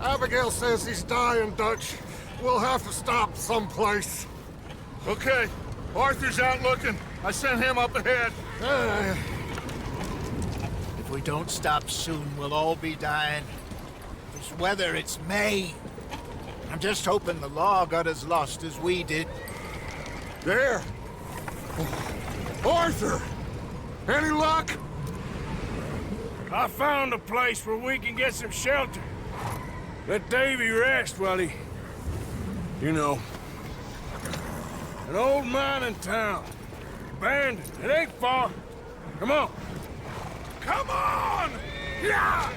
Abigail says he's dying, Dutch. We'll have to stop someplace. Okay. Arthur's out looking. I sent him up ahead. If we don't stop soon, we'll all be dying. This weather, it's May. I'm just hoping the law got as lost as we did. There. Arthur! Any luck? I found a place where we can get some shelter. Let Davy rest while he... You know. An old mining town. Abandoned. It ain't far. Come on. Come on! Yeah!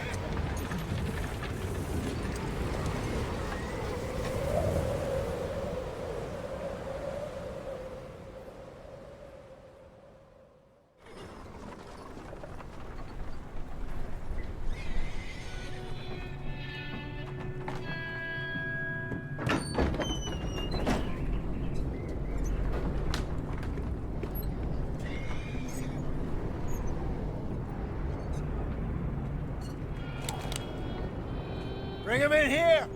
Bring him in here!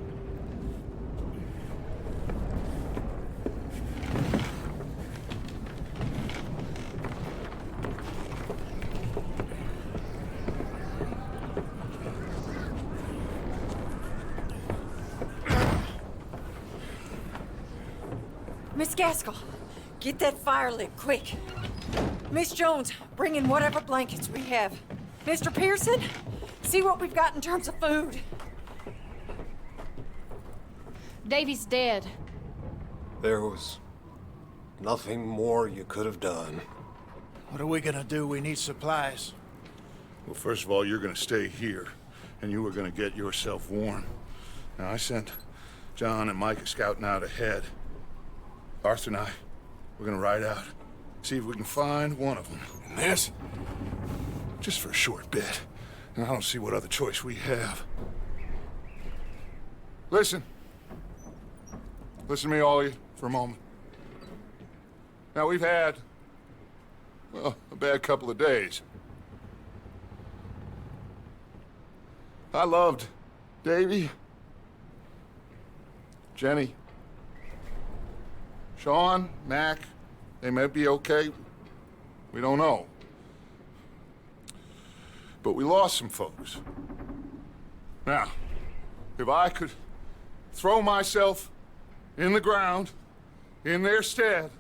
Miss Gaskell, get that fire lit, quick. Miss Jones, bring in whatever blankets we have. Mr. Pearson, see what we've got in terms of food. Davy's dead. There was nothing more you could have done. What are we gonna do? We need supplies. Well, first of all, you're gonna stay here, and you were gonna get yourself warm. Now, I sent John and Micah scouting out ahead. Arthur and I, we're gonna ride out, see if we can find one of them. And this? Just for a short bit. And I don't see what other choice we have. Listen. Listen to me, all of you, for a moment. Now, we've had, well, a bad couple of days. I loved Davy, Jenny, Sean, Mac. They may be okay. We don't know. But we lost some folks. Now, if I could throw myself in the ground, in their stead,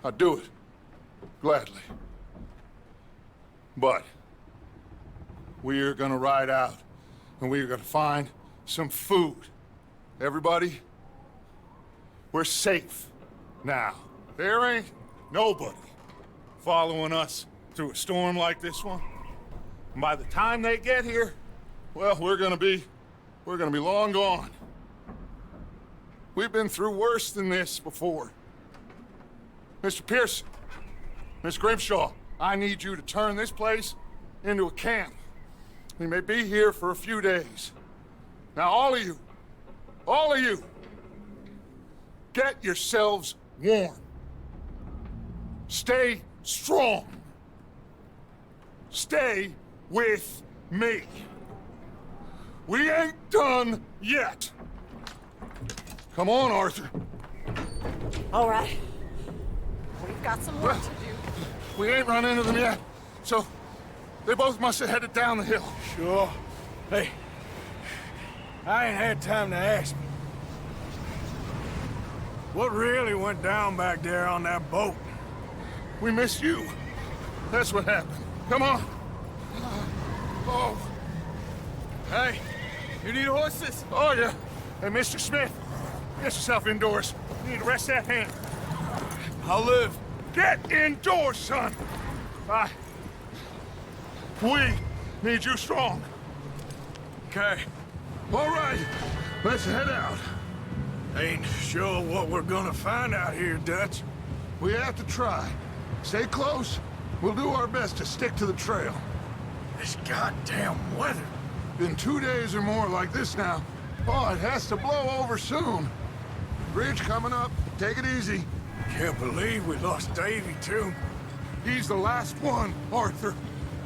I'd do it, gladly. But we're gonna ride out, and we're gonna find some food. Everybody, we're safe now. There ain't nobody following us through a storm like this one. And by the time they get here, Well, we're gonna be long gone. We've been through worse than this before. Mr. Pearson, Miss Grimshaw, I need you to turn this place into a camp. We may be here for a few days. Now, all of you, get yourselves warm. Stay strong. Stay with me. We ain't done yet. Come on, Arthur. All right. We've got some work to do. We ain't run into them yet, so they both must have headed down the hill. Sure. Hey, I ain't had time to ask. What really went down back there on that boat? We missed you. That's what happened. Come on. Oh. Hey, you need horses? Oh, yeah. Hey, Mr. Smith, get yourself indoors. You need to rest that hand. I'll live. Get indoors, son. We need you strong. Okay. All right, let's head out. Ain't sure what we're gonna find out here, Dutch. We have to try. Stay close. We'll do our best to stick to the trail. This goddamn weather. Been 2 days or more like this now. Oh, it has to blow over soon. Bridge coming up. Take it easy. Can't believe we lost Davy, too. He's the last one, Arthur.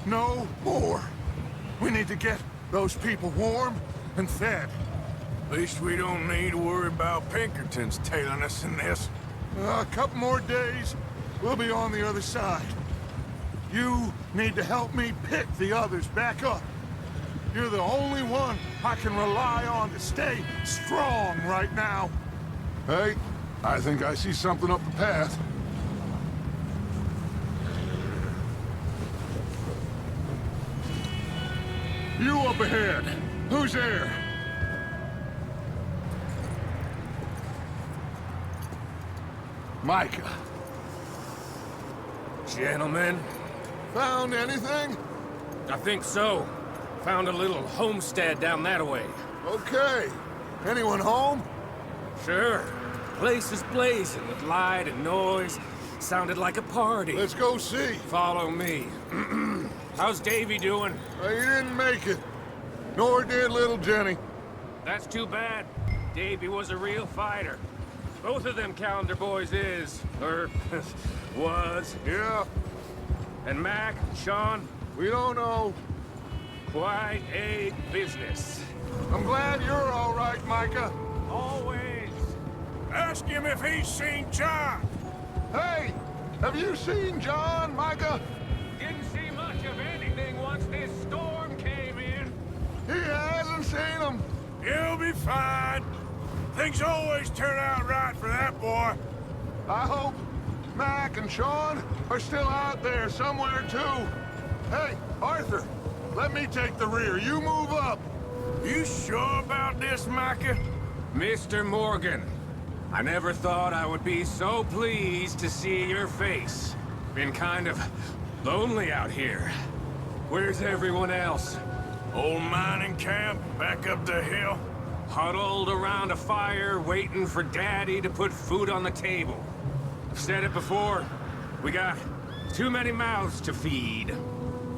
No more. We need to get those people warm and fed. At least we don't need to worry about Pinkertons tailing us in this. A couple more days, we'll be on the other side. You need to help me pick the others back up. You're the only one I can rely on to stay strong right now. Hey, I think I see something up the path. You up ahead. Who's there? Micah. Gentlemen, Found anything? I think so. Found a little homestead down that way. Okay. Anyone home? Sure. Place is blazing with light and noise. Sounded like a party. Let's go see. Follow me. How's Davy doing? He didn't make it. Nor did little Jenny. That's too bad. Davy was a real fighter. Both of them calendar boys is, or was. Yeah, And Mac, Sean, we don't know. quite a business. I'm glad you're all right, Micah. Always. Ask him if he's seen John. Hey, have you seen John, Micah? Didn't see much of anything once this storm came in. He hasn't seen him. He'll be fine. Things always turn out right for that boy. I hope Mac and Sean are still out there somewhere, too. Hey, Arthur, let me take the rear. You move up. You sure about this, Micah? Mr. Morgan, I never thought I would be so pleased to see your face. Been kind of lonely out here. Where's everyone else? Old mining camp, back up the hill. Huddled around a fire, waiting for Daddy to put food on the table. I've said it before, we got too many mouths to feed.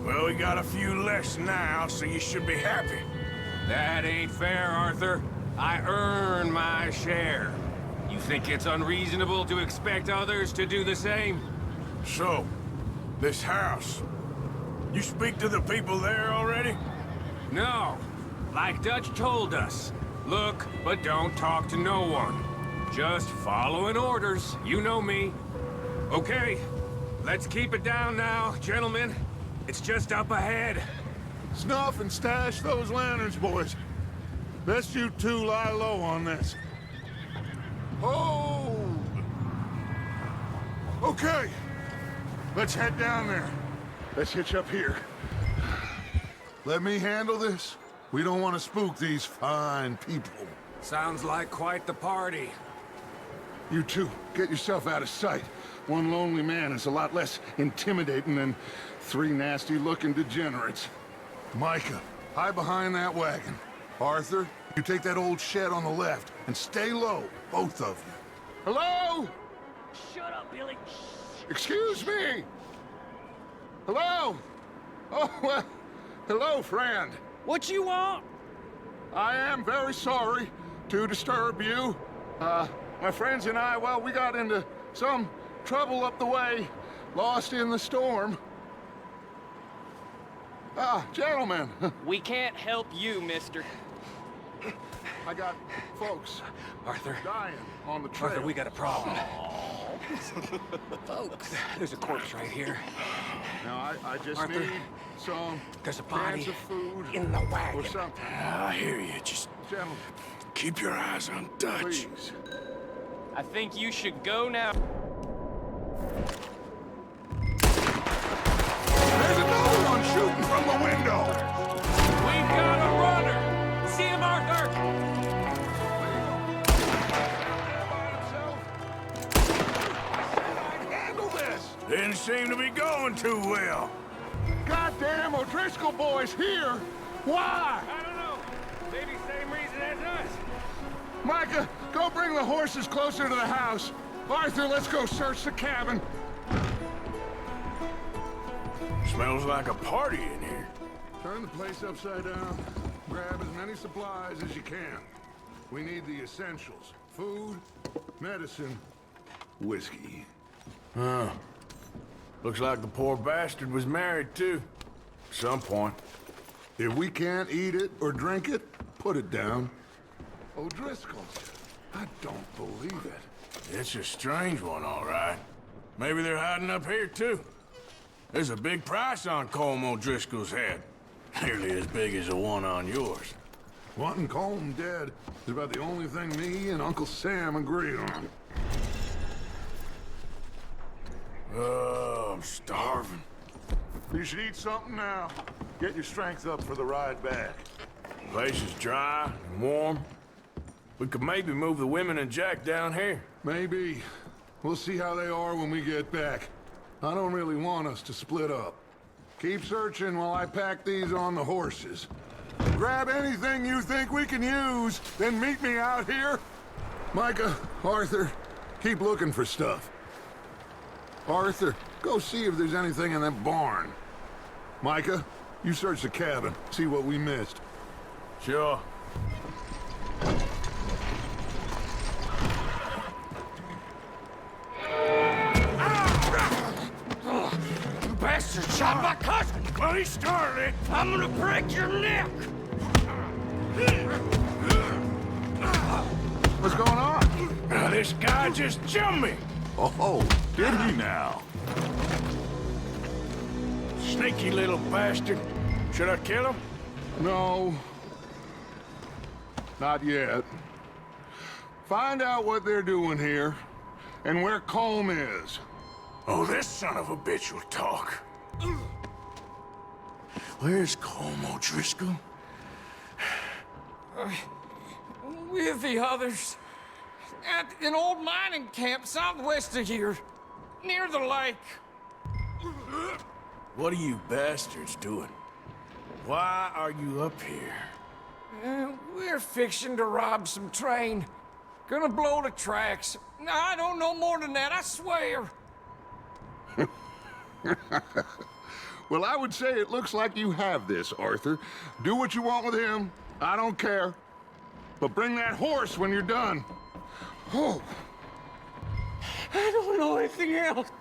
Well, we got a few less now, so you should be happy. That ain't fair, Arthur. I earn my share. You think it's unreasonable to expect others to do the same? So, this house. You speak to the people there already? No. Like Dutch told us. Look, but don't talk to no one. Just following orders. You know me. Okay, let's keep it down now, gentlemen. It's just up ahead. Snuff and stash those lanterns, boys. Best you two lie low on this. Hold! Okay, let's head down there. Let's hitch up here. Let me handle this. We don't want to spook these fine people. Sounds like quite the party. You two, get yourself out of sight. One lonely man is a lot less intimidating than three nasty-looking degenerates. Micah, hide behind that wagon. Arthur, you take that old shed on the left, and stay low, both of you. Hello? Shut up, Billy. Excuse me? Hello? Oh, well, hello, friend. What you want? I am very sorry to disturb you. My friends and I, well, we got into some trouble up the way, lost in the storm. Gentlemen. We can't help you, mister. I got folks Arthur. dying on the trail. Arthur, we got a problem. Folks. There's a corpse right here. Now, I just Arthur, need some there's a body cans of food in the wagon. or something. I hear you. Just Gentlemen, keep your eyes on Dutch. please. I think you should go now. There's another one shooting from the window. We've got a runner. See him, Arthur? I'd handle this. Didn't seem to be going too well. Goddamn O'Driscoll boys here. Why? I don't know. Maybe same reason as us. Micah, go bring the horses closer to the house. Arthur, let's go search the cabin. Smells like a party in here. Turn the place upside down. Grab as many supplies as you can. We need the essentials. Food, medicine, whiskey. Huh. Looks like the poor bastard was married, too. At some point. If we can't eat it or drink it, put it down. O'Driscoll's. I don't believe it. It's a strange one, all right. Maybe they're hiding up here, too. There's a big price on Colm O'Driscoll's head. Nearly as big as the one on yours. Wanting Colm dead is about the only thing me and Uncle Sam agree on. Oh, I'm starving. You should eat something now. Get your strength up for the ride back. The place is dry and warm. We could maybe move the women and Jack down here. Maybe. We'll see how they are when we get back. I don't really want us to split up. Keep searching while I pack these on the horses. Grab anything you think we can use, then meet me out here. Micah, Arthur, keep looking for stuff. Arthur, go see if there's anything in that barn. Micah, you search the cabin, see what we missed. Sure. Bastard shot my cousin. Well, he started it. I'm gonna break your neck. What's going on? Now, this guy just jumped me. Oh, did he now? Sneaky little bastard. Should I kill him? No. Not yet. Find out what they're doing here, and where Colm is. Oh, this son of a bitch will talk. Where's Colm O'Driscoll? With the others. At an old mining camp southwest of here. Near the lake. What are you bastards doing? Why are you up here? We're fixing to rob some train. Gonna blow the tracks. I don't know more than that, I swear. Well, I would say it looks like you have this, Arthur. Do what you want with him. I don't care. But bring that horse when you're done. Oh. I don't know anything else.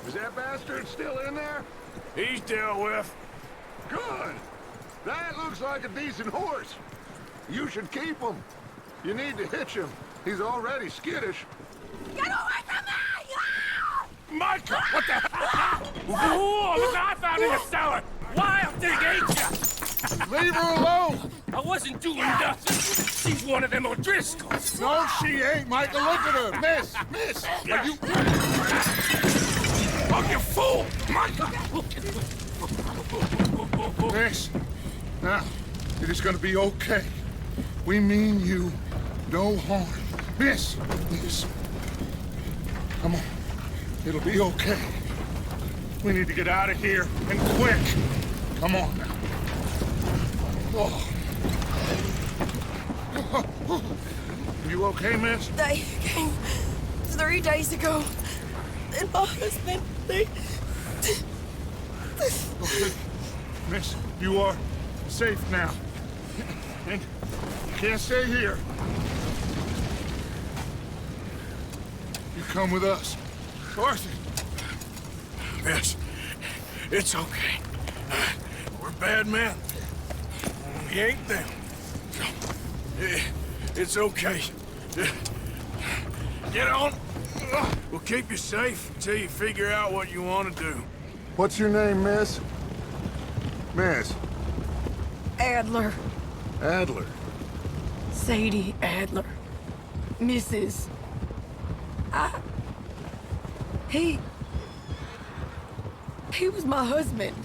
Is that bastard still in there? He's dealt with. Good. That looks like a decent horse. You should keep him. You need to hitch him. He's already skittish. Get away from me! Micah, what the hell? Whoa, look what I found in the cellar. Wild thing, ain't ya? Leave her alone! I wasn't doing nothing. She's one of them O'Driscolls. No, she ain't, Micah. Look at her. Miss, miss. Are you... Oh, you fool! Micah! Miss. Now, it is gonna be okay. We mean you no harm. Miss, miss. Come on. It'll be okay. We need to get out of here, and quick. Come on now. Oh. You okay, miss? They came 3 days ago. And my husband, they... Okay. Miss, you are safe now. And you can't stay here. You come with us. Arthur. Miss, it's okay. We're bad men. We ain't them. It's okay. Get on. We'll keep you safe until you figure out what you want to do. What's your name, miss? Miss. Adler. Adler. Sadie Adler. Mrs. He was my husband.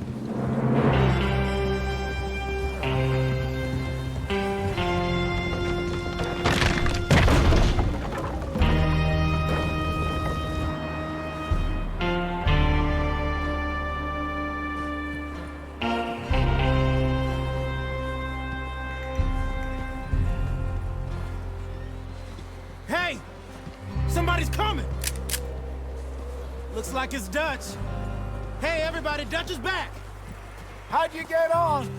Hey! Somebody's coming! Looks like it's Dutch. Hey, everybody, Dutch is back! How'd you get on?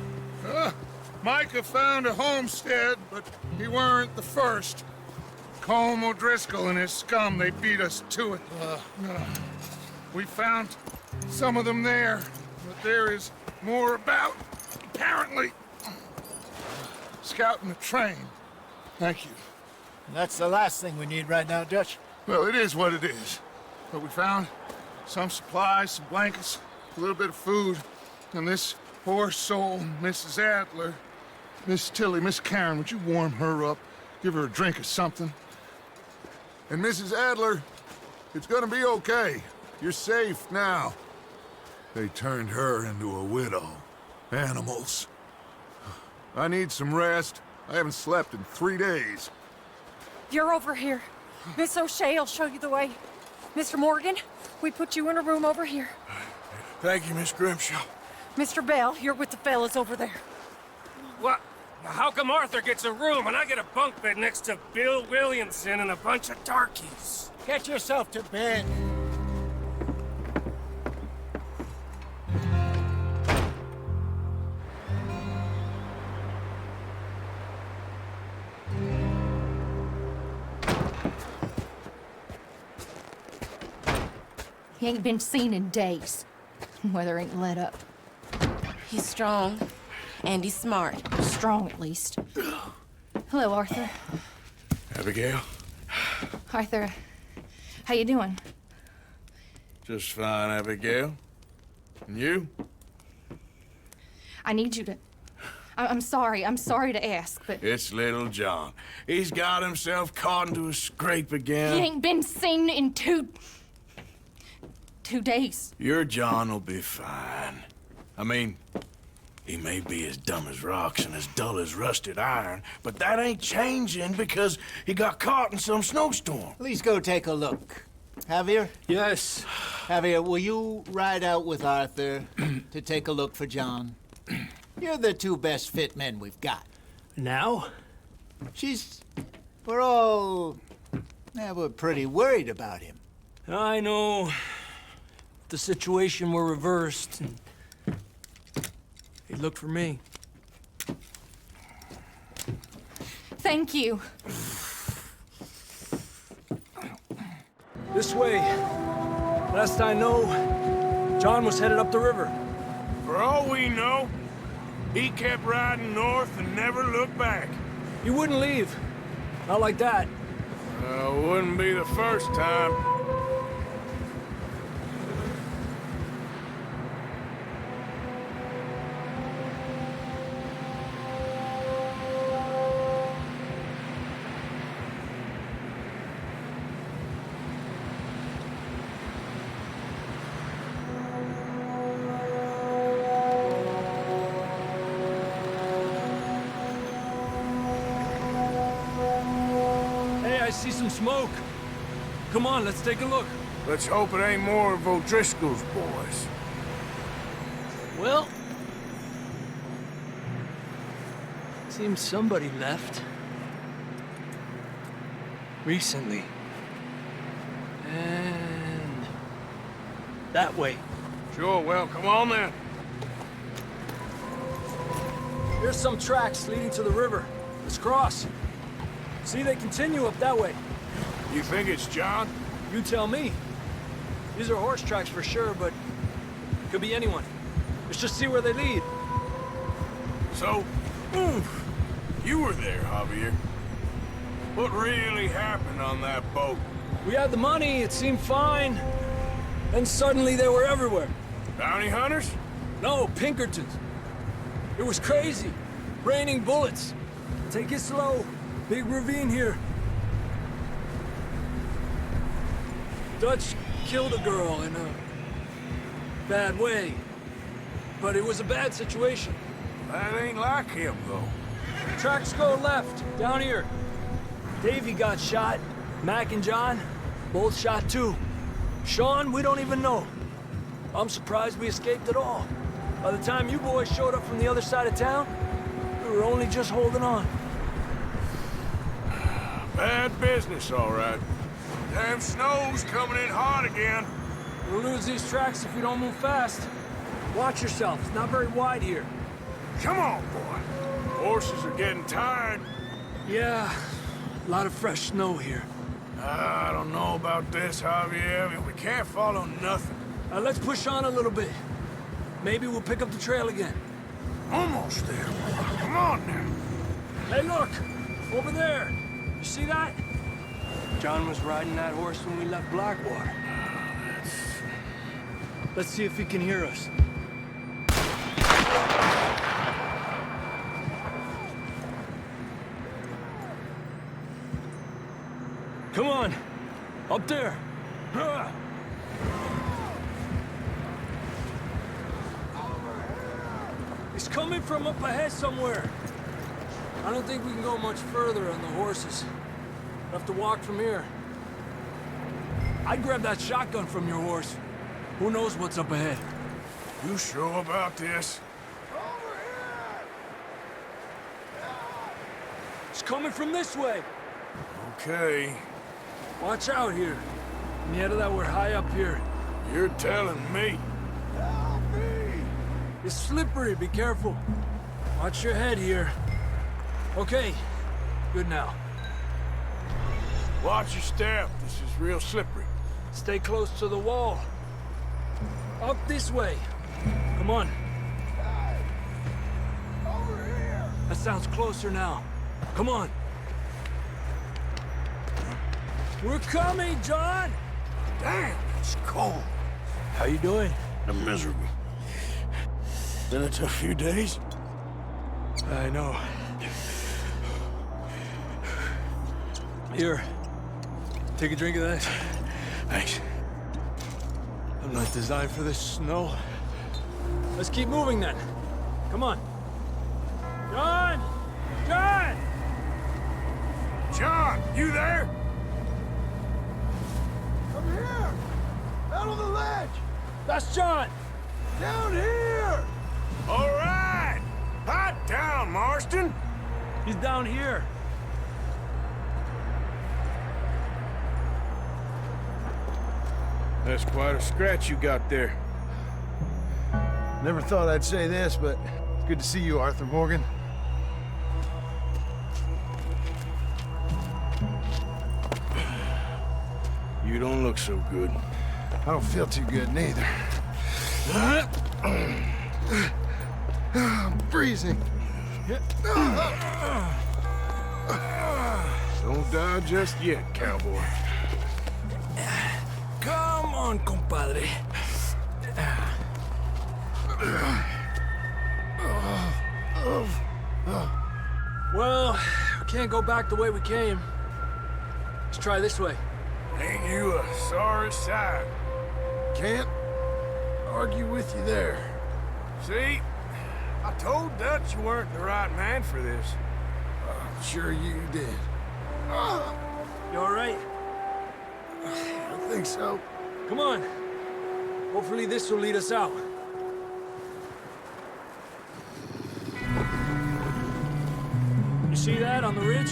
Micah found a homestead, but he weren't the first. Colm O'Driscoll and his scum, they beat us to it. We found some of them there, but there is more about, apparently. Scouting the train. Thank you. That's the last thing we need right now, Dutch. Well, it is what it is. But we found some supplies, some blankets, a little bit of food, and this poor soul, Mrs. Adler, Miss Tilly, Miss Karen, would you warm her up? Give her a drink or something? And Mrs. Adler, it's gonna be okay. You're safe now. They turned her into a widow. Animals. I need some rest. I haven't slept in 3 days. You're over here. Miss O'Shea will show you the way. Mr. Morgan, we put you in a room over here. Thank you, Miss Grimshaw. Mr. Bell, you're with the fellas over there. What? How come Arthur gets a room and I get a bunk bed next to Bill Williamson and a bunch of darkies? Get yourself to bed. He ain't been seen in days. Weather ain't let up. He's strong, and he's smart. Strong, at least. Hello, Arthur. Abigail? Arthur, how you doing? Just fine, Abigail. And you? I need you to... I'm sorry to ask, but... It's little John. He's got himself caught into a scrape again. He ain't been seen in 2 days. Your John will be fine. I mean, he may be as dumb as rocks and as dull as rusted iron, but that ain't changing because he got caught in some snowstorm. Please go take a look. Javier? Yes. Javier, will you ride out with Arthur to take a look for John? You're the 2 best fit men we've got. Now? We're all... we're pretty worried about him. I know. If the situation were reversed, and he'd look for me. Thank you. This way. Last I know, John was headed up the river. For all we know, he kept riding north and never looked back. He wouldn't leave. Not like that. Wouldn't be the first time. I see some smoke. Come on, let's take a look. Let's hope it ain't more of O'Driscoll's boys. Well, seems somebody left. Recently. And that way. Sure, well, come on then. Here's some tracks leading to the river. Let's cross. See, they continue up that way. You think it's John? You tell me. These are horse tracks for sure, but could be anyone. Let's just see where they lead. So, you were there, Javier. What really happened on that boat? We had the money, it seemed fine. Then suddenly they were everywhere. Bounty hunters? No, Pinkertons. It was crazy. Raining bullets. Take it slow. Big ravine here. Dutch killed a girl in a bad way. But it was a bad situation. That ain't like him, though. Tracks go left, down here. Davey got shot. Mac and John, both shot too. Sean, we don't even know. I'm surprised we escaped at all. By the time you boys showed up from the other side of town, we were only just holding on. Bad business, all right. Damn snow's coming in hot again. We'll lose these tracks if we don't move fast. Watch yourself, it's not very wide here. Come on, boy. Horses are getting tired. Yeah, a lot of fresh snow here. I don't know about this, Javier. We can't follow nothing. Let's push on a little bit. Maybe we'll pick up the trail again. Almost there, boy. Come on now. Hey, look! Over there! You see that? John was riding that horse when we left Blackwater. Let's see if he can hear us. Come on! Up there! He's coming from up ahead somewhere. I don't think we can go much further on the horses. We'll have to walk from here. I'd grab that shotgun from your horse. Who knows what's up ahead? You sure about this? It's coming from this way. Okay. Watch out here. Nieta, that we're high up here. You're telling me. Help me! It's slippery, be careful. Watch your head here. Okay, good now. Watch your step. This is real slippery. Stay close to the wall. Up this way. Come on. Over here. That sounds closer now. Come on. We're coming, John! Damn, it's cold. How you doing? I'm miserable. Been a tough few days. I know. Here. Take a drink of that. Thanks. I'm not designed for this snow. Let's keep moving then. Come on. John! John! John, you there? Come here! Out on the ledge! That's John! Down here! All right! Hot down, Marston! He's down here. That's quite a scratch you got there. Never thought I'd say this, but it's good to see you, Arthur Morgan. You don't look so good. I don't feel too good, neither. I'm freezing. Don't die just yet, cowboy. Come on, compadre. Well, we can't go back the way we came. Let's try this way. Ain't you a sorry sight? Can't argue with you there. See? I told Dutch you weren't the right man for this. I'm sure you did. You all right? I don't think so. Come on. Hopefully this will lead us out. see that on the ridge?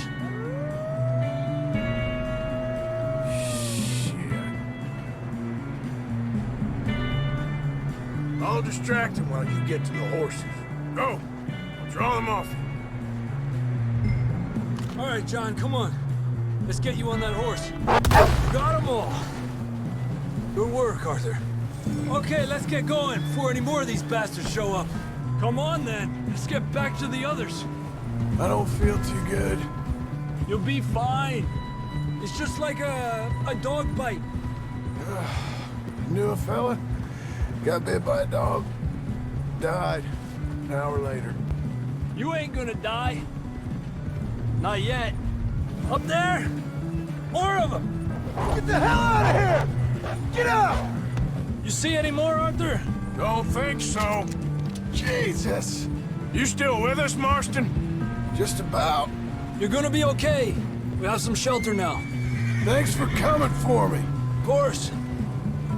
I'll distract him while you get to the horses. Go! I'll draw them off. All right, John, come on. Let's get you on that horse. Got them all. Good work, Arthur. Okay, let's get going before any more of these bastards show up. Come on, then. Let's get back to the others. I don't feel too good. You'll be fine. It's just like a dog bite. Knew a fella, got bit by a dog, died an hour later. You ain't gonna die. Not yet. Up there? More of them! Get the hell out of here! Get out! You see any more, Arthur? Don't think so. Jesus! You still with us, Marston? Just about. You're gonna be okay. We have some shelter now. Thanks for coming for me. Of course.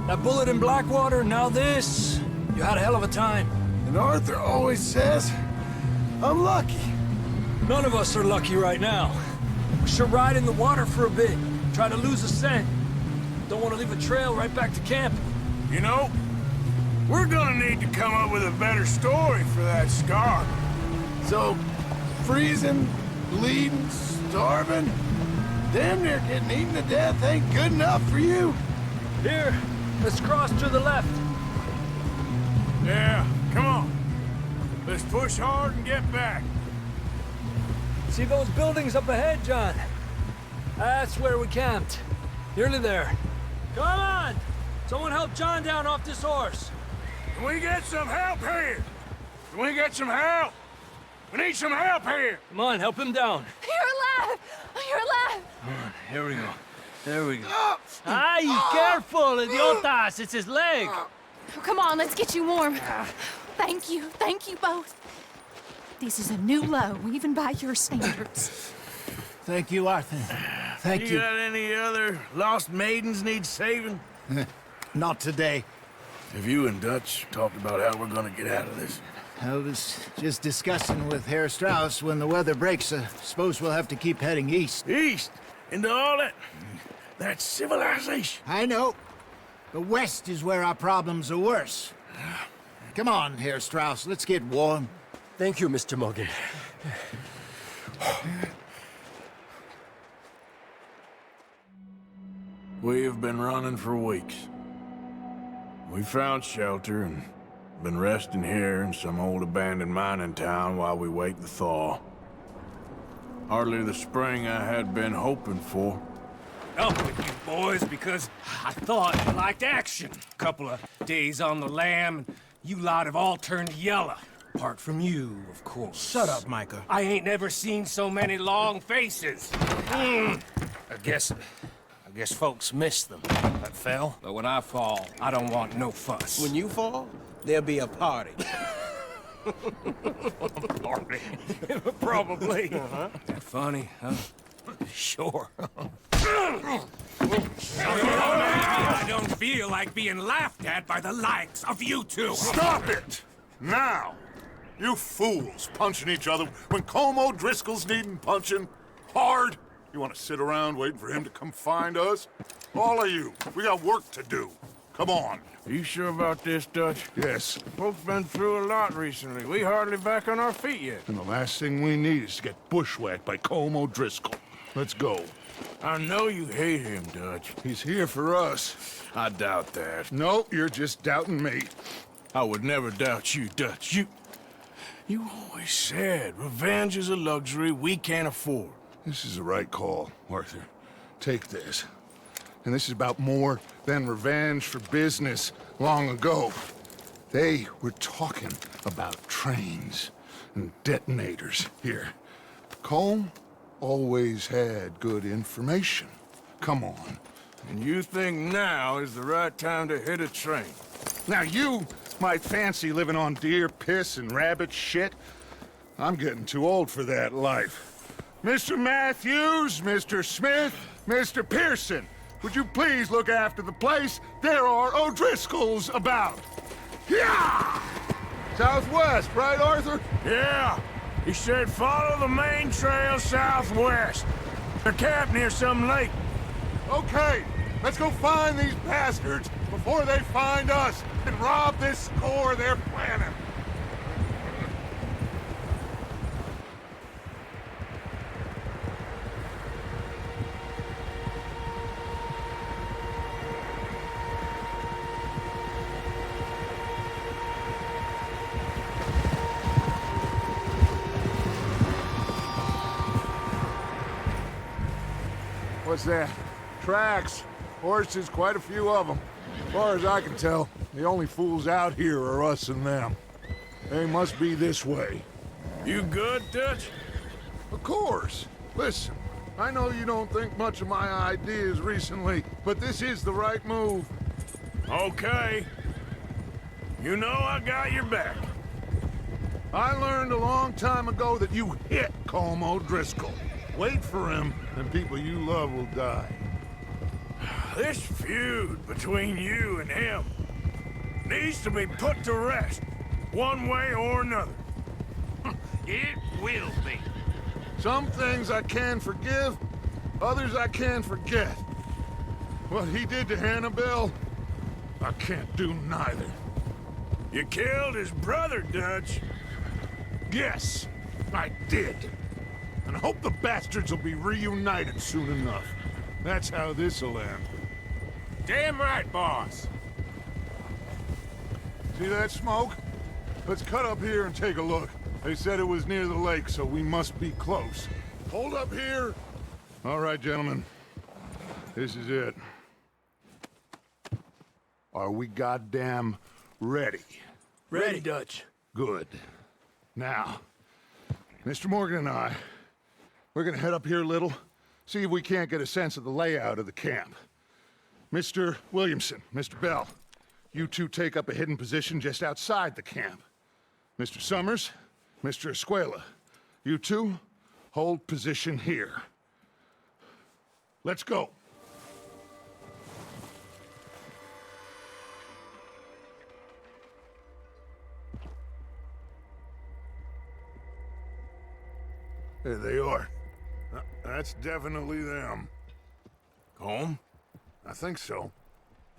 That bullet in Blackwater, now this. You had a hell of a time. And Arthur always says, I'm lucky. None of us are lucky right now. We should ride in the water for a bit. Try to lose a scent. Don't want to leave a trail right back to camp. You know, we're gonna need to come up with a better story for that scar. So, freezing, bleeding, starving, damn near getting eaten to death ain't good enough for you. Here, let's cross to the left. Yeah, come on. Let's push hard and get back. See those buildings up ahead, John? That's where we camped. Nearly there. Come on! Someone help John down off this horse. Can we get some help here? Can we get some help? We need some help here. Come on, help him down. You're alive! You're alive! Come on, here we go. There we go. Ay, careful, idiotas! It's his leg. Come on, let's get you warm. Thank you both. This is a new low, even by your standards. Thank you, Arthur. Thank you. You got any other lost maidens need saving? Not today. Have you and Dutch talked about how we're gonna get out of this? I was just discussing with Herr Strauss when the weather breaks. Suppose we'll have to keep heading east. East? Into all that civilization? I know. The west is where our problems are worse. Come on, Herr Strauss, let's get warm. Thank you, Mr. Morgan. We have been running for weeks. We found shelter and been resting here in some old abandoned mining town while we wait the thaw. Hardly the spring I had been hoping for. Up with you boys because I thought you liked action. Couple of days on the lam, and you lot have all turned yellow. Apart from you, of course. Shut up, Micah. I ain't never seen so many long faces. I guess folks miss them. That fell. But when I fall, I don't want no fuss. When you fall, there'll be a party. Party. Probably. That funny, huh? Sure. I don't feel like being laughed at by the likes of you two. Stop it! Now! You fools punching each other when Colm O'Driscoll's needing punching hard. You want to sit around waiting for him to come find us? All of you, we got work to do. Come on. Are you sure about this, Dutch? Yes. Folks been through a lot recently. We hardly back on our feet yet. And the last thing we need is to get bushwhacked by Colm O'Driscoll. Let's go. I know you hate him, Dutch. He's here for us. I doubt that. No, you're just doubting me. I would never doubt you, Dutch. You always said revenge is a luxury we can't afford. This is the right call, Arthur. Take this. And this is about more than revenge for business long ago. They were talking about trains and detonators here. Colm always had good information. Come on. And you think now is the right time to hit a train? Now you might fancy living on deer piss and rabbit shit. I'm getting too old for that life. Mr. Matthews, Mr. Smith, Mr. Pearson, would you please look after the place? There are O'Driscolls about. Yeah! Southwest, right, Arthur? Yeah. He said follow the main trail southwest. They're camped near some lake. Okay, let's go find these bastards before they find us and rob this score they're planning. What's that? Tracks. Horses, quite a few of them. As far as I can tell, the only fools out here are us and them. They must be this way. You good, Dutch? Of course. Listen, I know you don't think much of my ideas recently, but this is the right move. Okay. You know I got your back. I learned a long time ago that you hit Colm O'Driscoll. Wait for him, and people you love will die. This feud between you and him needs to be put to rest, one way or another. It will be. Some things I can forgive, others I can forget. What he did to Annabelle, I can't do neither. You killed his brother, Dutch. Yes, I did. And I hope the bastards will be reunited soon enough. That's how this'll end. Damn right, boss. See that smoke? Let's cut up here and take a look. They said it was near the lake, so we must be close. Hold up here. All right, gentlemen. This is it. Are we goddamn ready? Ready, Dutch. Good. Now, Mr. Morgan and I, we're gonna head up here a little, see if we can't get a sense of the layout of the camp. Mr. Williamson, Mr. Bell, you two take up a hidden position just outside the camp. Mr. Summers, Mr. Escuela, you two hold position here. Let's go. There they are. That's definitely them. Colm? I think so.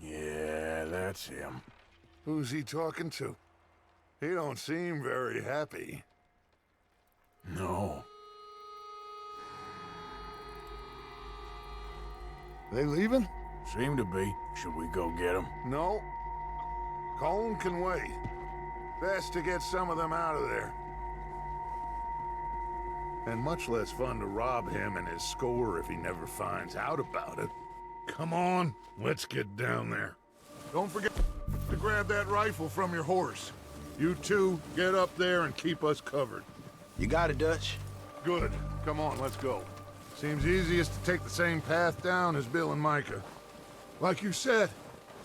Yeah, that's him. Who's he talking to? He don't seem very happy. No. They leaving? Seem to be. Should we go get them? No. Colm can wait. Best to get some of them out of there. And much less fun to rob him and his score if he never finds out about it. Come on, let's get down there. Don't forget to grab that rifle from your horse. You two, get up there and keep us covered. You got it, Dutch. Good. Come on, let's go. Seems easiest to take the same path down as Bill and Micah. Like you said,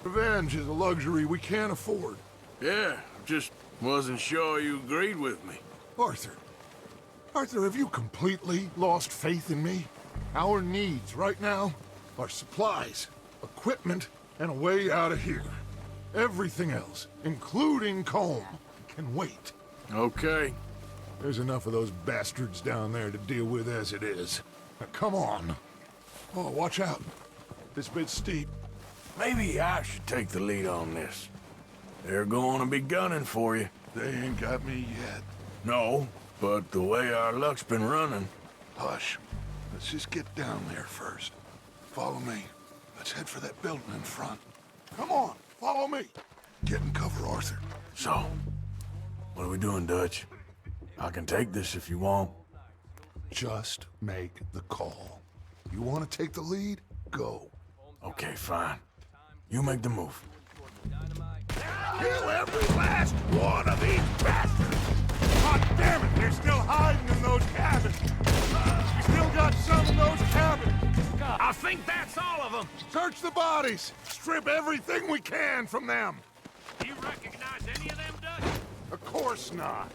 revenge is a luxury we can't afford. Yeah, just wasn't sure you agreed with me. Arthur, have you completely lost faith in me? Our needs right now are supplies, equipment, and a way out of here. Everything else, including Colm, can wait. Okay. There's enough of those bastards down there to deal with as it is. Now, come on. Oh, watch out. This bit's steep. Maybe I should take the lead on this. They're going to be gunning for you. They ain't got me yet. No, but the way our luck's been running... Hush. Let's just get down there first. Follow me. Let's head for that building in front. Come on, follow me. Get in cover, Arthur. So, what are we doing, Dutch? I can take this if you want. Just make the call. You want to take the lead? Go. Okay, fine. You make the move. Kill every last one of these bastards! God damn it, they're still hiding in those cabins! We still got some in those cabins! I think that's all of them. Search the bodies! Strip everything we can from them! Do you recognize any of them, Dutch? Of course not.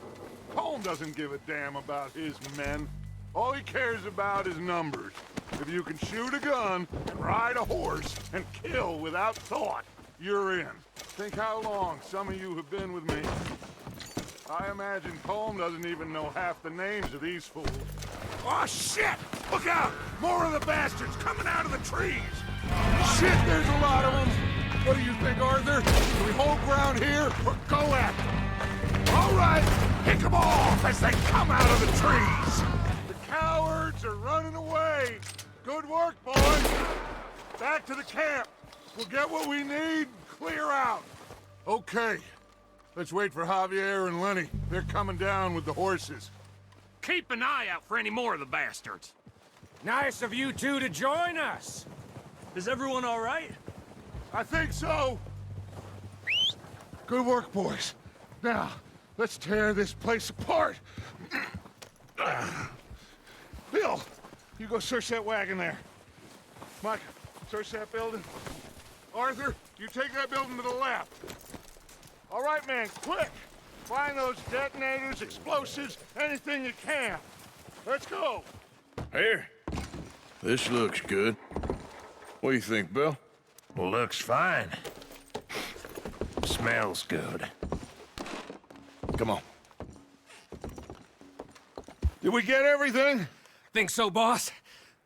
Colm doesn't give a damn about his men. All he cares about is numbers. If you can shoot a gun and ride a horse and kill without thought, you're in. Think how long some of you have been with me. I imagine Colm doesn't even know half the names of these fools. Oh, shit! Look out! More of the bastards coming out of the trees! Shit, there's a lot of them! What do you think, Arthur? Do we hold ground here or go at them? All right, pick them off as they come out of the trees! The cowards are running away! Good work, boys! Back to the camp! We'll get what we need and clear out! Okay. Let's wait for Javier and Lenny. They're coming down with the horses. Keep an eye out for any more of the bastards. Nice of you two to join us. Is everyone all right? I think so. Good work, boys. Now, let's tear this place apart. Bill, you go search that wagon there. Mike, search that building. Arthur, you take that building to the left. All right, man, quick! Find those detonators, explosives, anything you can. Let's go! Here. This looks good. What do you think, Bill? Looks fine. Smells good. Come on. Did we get everything? Think so, boss?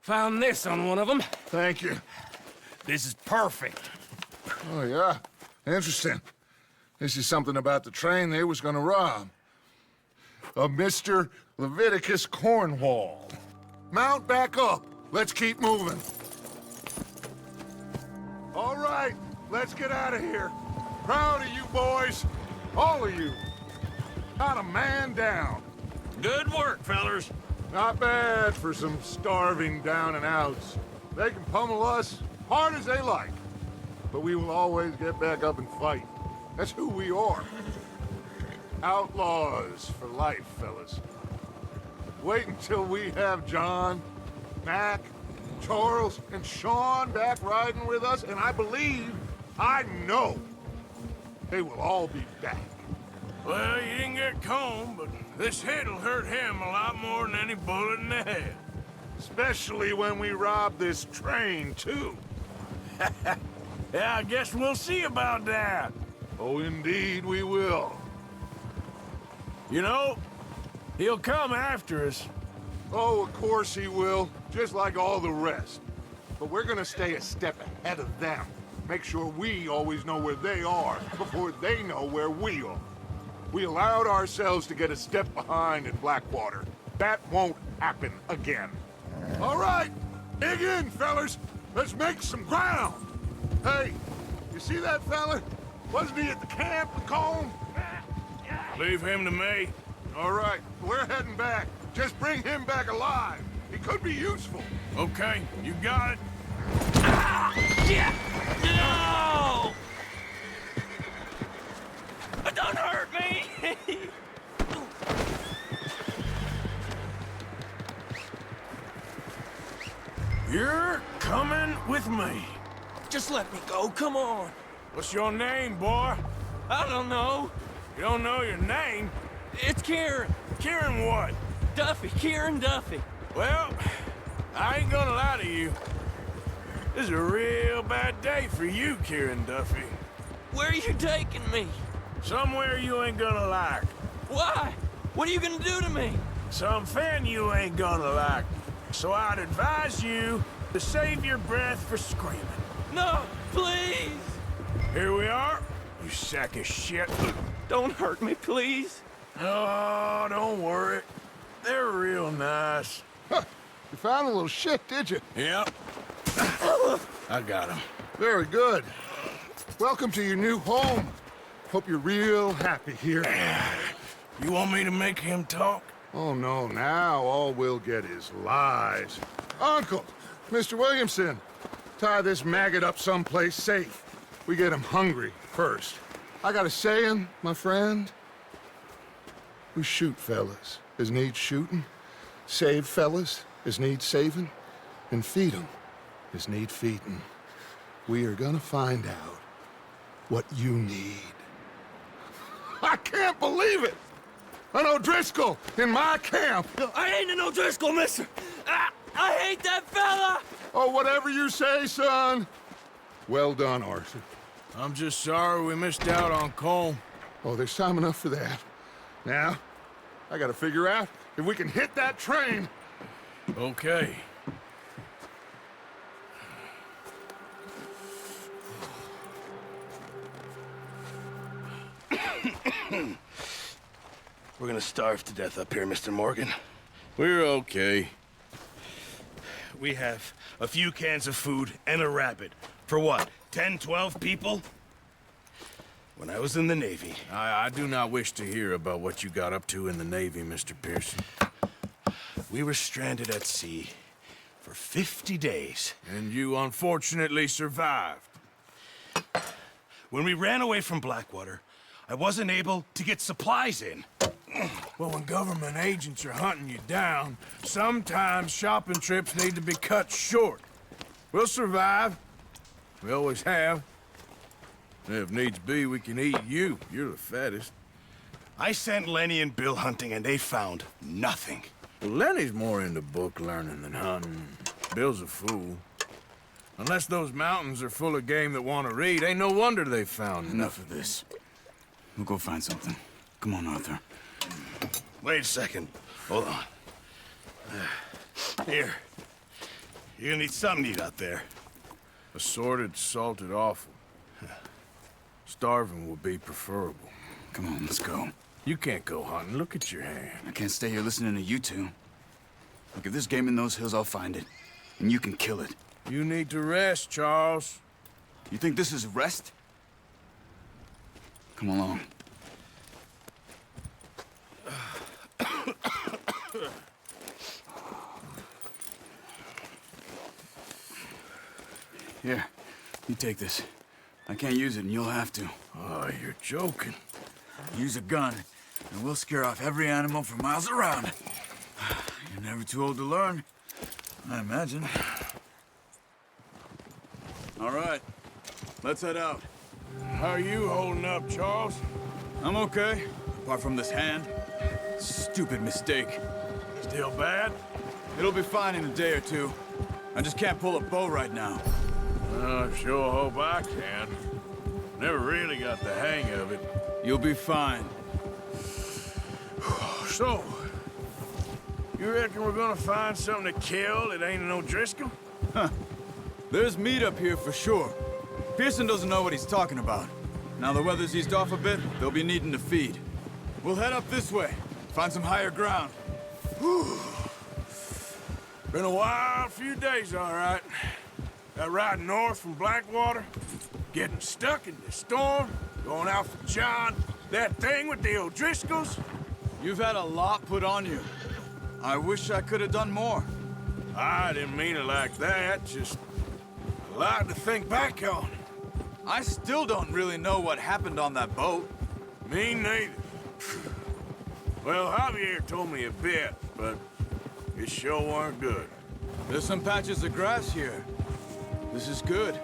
Found this on one of them. Thank you. This is perfect. Oh, yeah? Interesting. This is something about the train they was gonna rob. A Mr. Leviticus Cornwall. Mount back up. Let's keep moving. All right, let's get out of here. Proud of you boys. All of you. Not a man down. Good work, fellers. Not bad for some starving down and outs. They can pummel us hard as they like. But we will always get back up and fight. That's who we are. Outlaws for life, fellas. Wait until we have John, Mac, Charles, and Sean back riding with us, and I know, they will all be back. Well, you didn't get Colm, but this hit'll hurt him a lot more than any bullet in the head. Especially when we rob this train, too. Yeah, I guess we'll see about that. Oh, indeed we will. You know, he'll come after us. Oh, of course he will, just like all the rest. But we're gonna stay a step ahead of them. Make sure we always know where they are before they know where we are. We allowed ourselves to get a step behind in Blackwater. That won't happen again. All right, dig in, fellas. Let's make some ground. Hey, you see that fella? Wasn't he at the camp with Colm? Leave him to me. All right, we're heading back. Just bring him back alive. He could be useful. Okay, you got it. Yeah! No! Don't hurt me! You're coming with me. Just let me go, come on. What's your name, boy? I don't know. You don't know your name? It's Kieran. Kieran what? Duffy, Kieran Duffy. Well, I ain't gonna lie to you. This is a real bad day for you, Kieran Duffy. Where are you taking me? Somewhere you ain't gonna like. Why? What are you gonna do to me? Something you ain't gonna like. So I'd advise you to save your breath for screaming. No, please! Here we are, you sack of shit. Don't hurt me, please. Oh, don't worry. They're real nice. Huh. You found a little shit, did you? Yep. I got him. Very good. Welcome to your new home. Hope you're real happy here. You want me to make him talk? Oh, no, now all we'll get is lies. Uncle, Mr. Williamson, tie this maggot up someplace safe. We get him hungry first. I got a saying, my friend. We shoot fellas as need shooting, save fellas as need saving, and feed 'em as need feeding. We are gonna find out what you need. I can't believe it! An O'Driscoll in my camp! I ain't an O'Driscoll, mister! I hate that fella! Oh, whatever you say, son. Well done, Arthur. I'm just sorry we missed out on Colm. Oh, there's time enough for that. Now, I gotta figure out if we can hit that train. Okay. We're gonna starve to death up here, Mr. Morgan. We're okay. We have a few cans of food and a rabbit. For what, 10, 12 people? When I was in the Navy... I do not wish to hear about what you got up to in the Navy, Mr. Pearson. We were stranded at sea for 50 days. And you unfortunately survived. When we ran away from Blackwater, I wasn't able to get supplies in. Well, when government agents are hunting you down, sometimes shopping trips need to be cut short. We'll survive. We always have. And if needs be, we can eat you. You're the fattest. I sent Lenny and Bill hunting, and they found nothing. Well, Lenny's more into book learning than hunting. Bill's a fool. Unless those mountains are full of game that want to read, ain't no wonder they found Enough of this. We'll go find something. Come on, Arthur. Wait a second. Hold on. Here. You're gonna need something to eat out there. Assorted, salted offal. Starving would be preferable. Come on, let's go. You can't go hunting. Look at your hand. I can't stay here listening to you two. Look, if there's game in those hills, I'll find it. And you can kill it. You need to rest, Charles. You think this is rest? Come along. Here, you take this. I can't use it, and you'll have to. Oh, you're joking. Use a gun, and we'll scare off every animal for miles around. You're never too old to learn, I imagine. All right, let's head out. How are you holding up, Charles? I'm okay, apart from this hand. Stupid mistake. Still bad? It'll be fine in a day or two. I just can't pull a bow right now. I sure hope I can. Never really got the hang of it. You'll be fine. So, you reckon we're gonna find something to kill that ain't no Driscoll? Huh. There's meat up here for sure. Pearson doesn't know what he's talking about. Now the weather's eased off a bit, they'll be needing to feed. We'll head up this way, find some higher ground. Whew. Been a wild few days, all right. That ride north from Blackwater, getting stuck in the storm, going out for John, that thing with the O'Driscolls. You've had a lot put on you. I wish I could have done more. I didn't mean it like that, just a lot to think back on. I still don't really know what happened on that boat. Me neither. Well, Javier told me a bit, but it sure weren't good. There's some patches of grass here. This is good.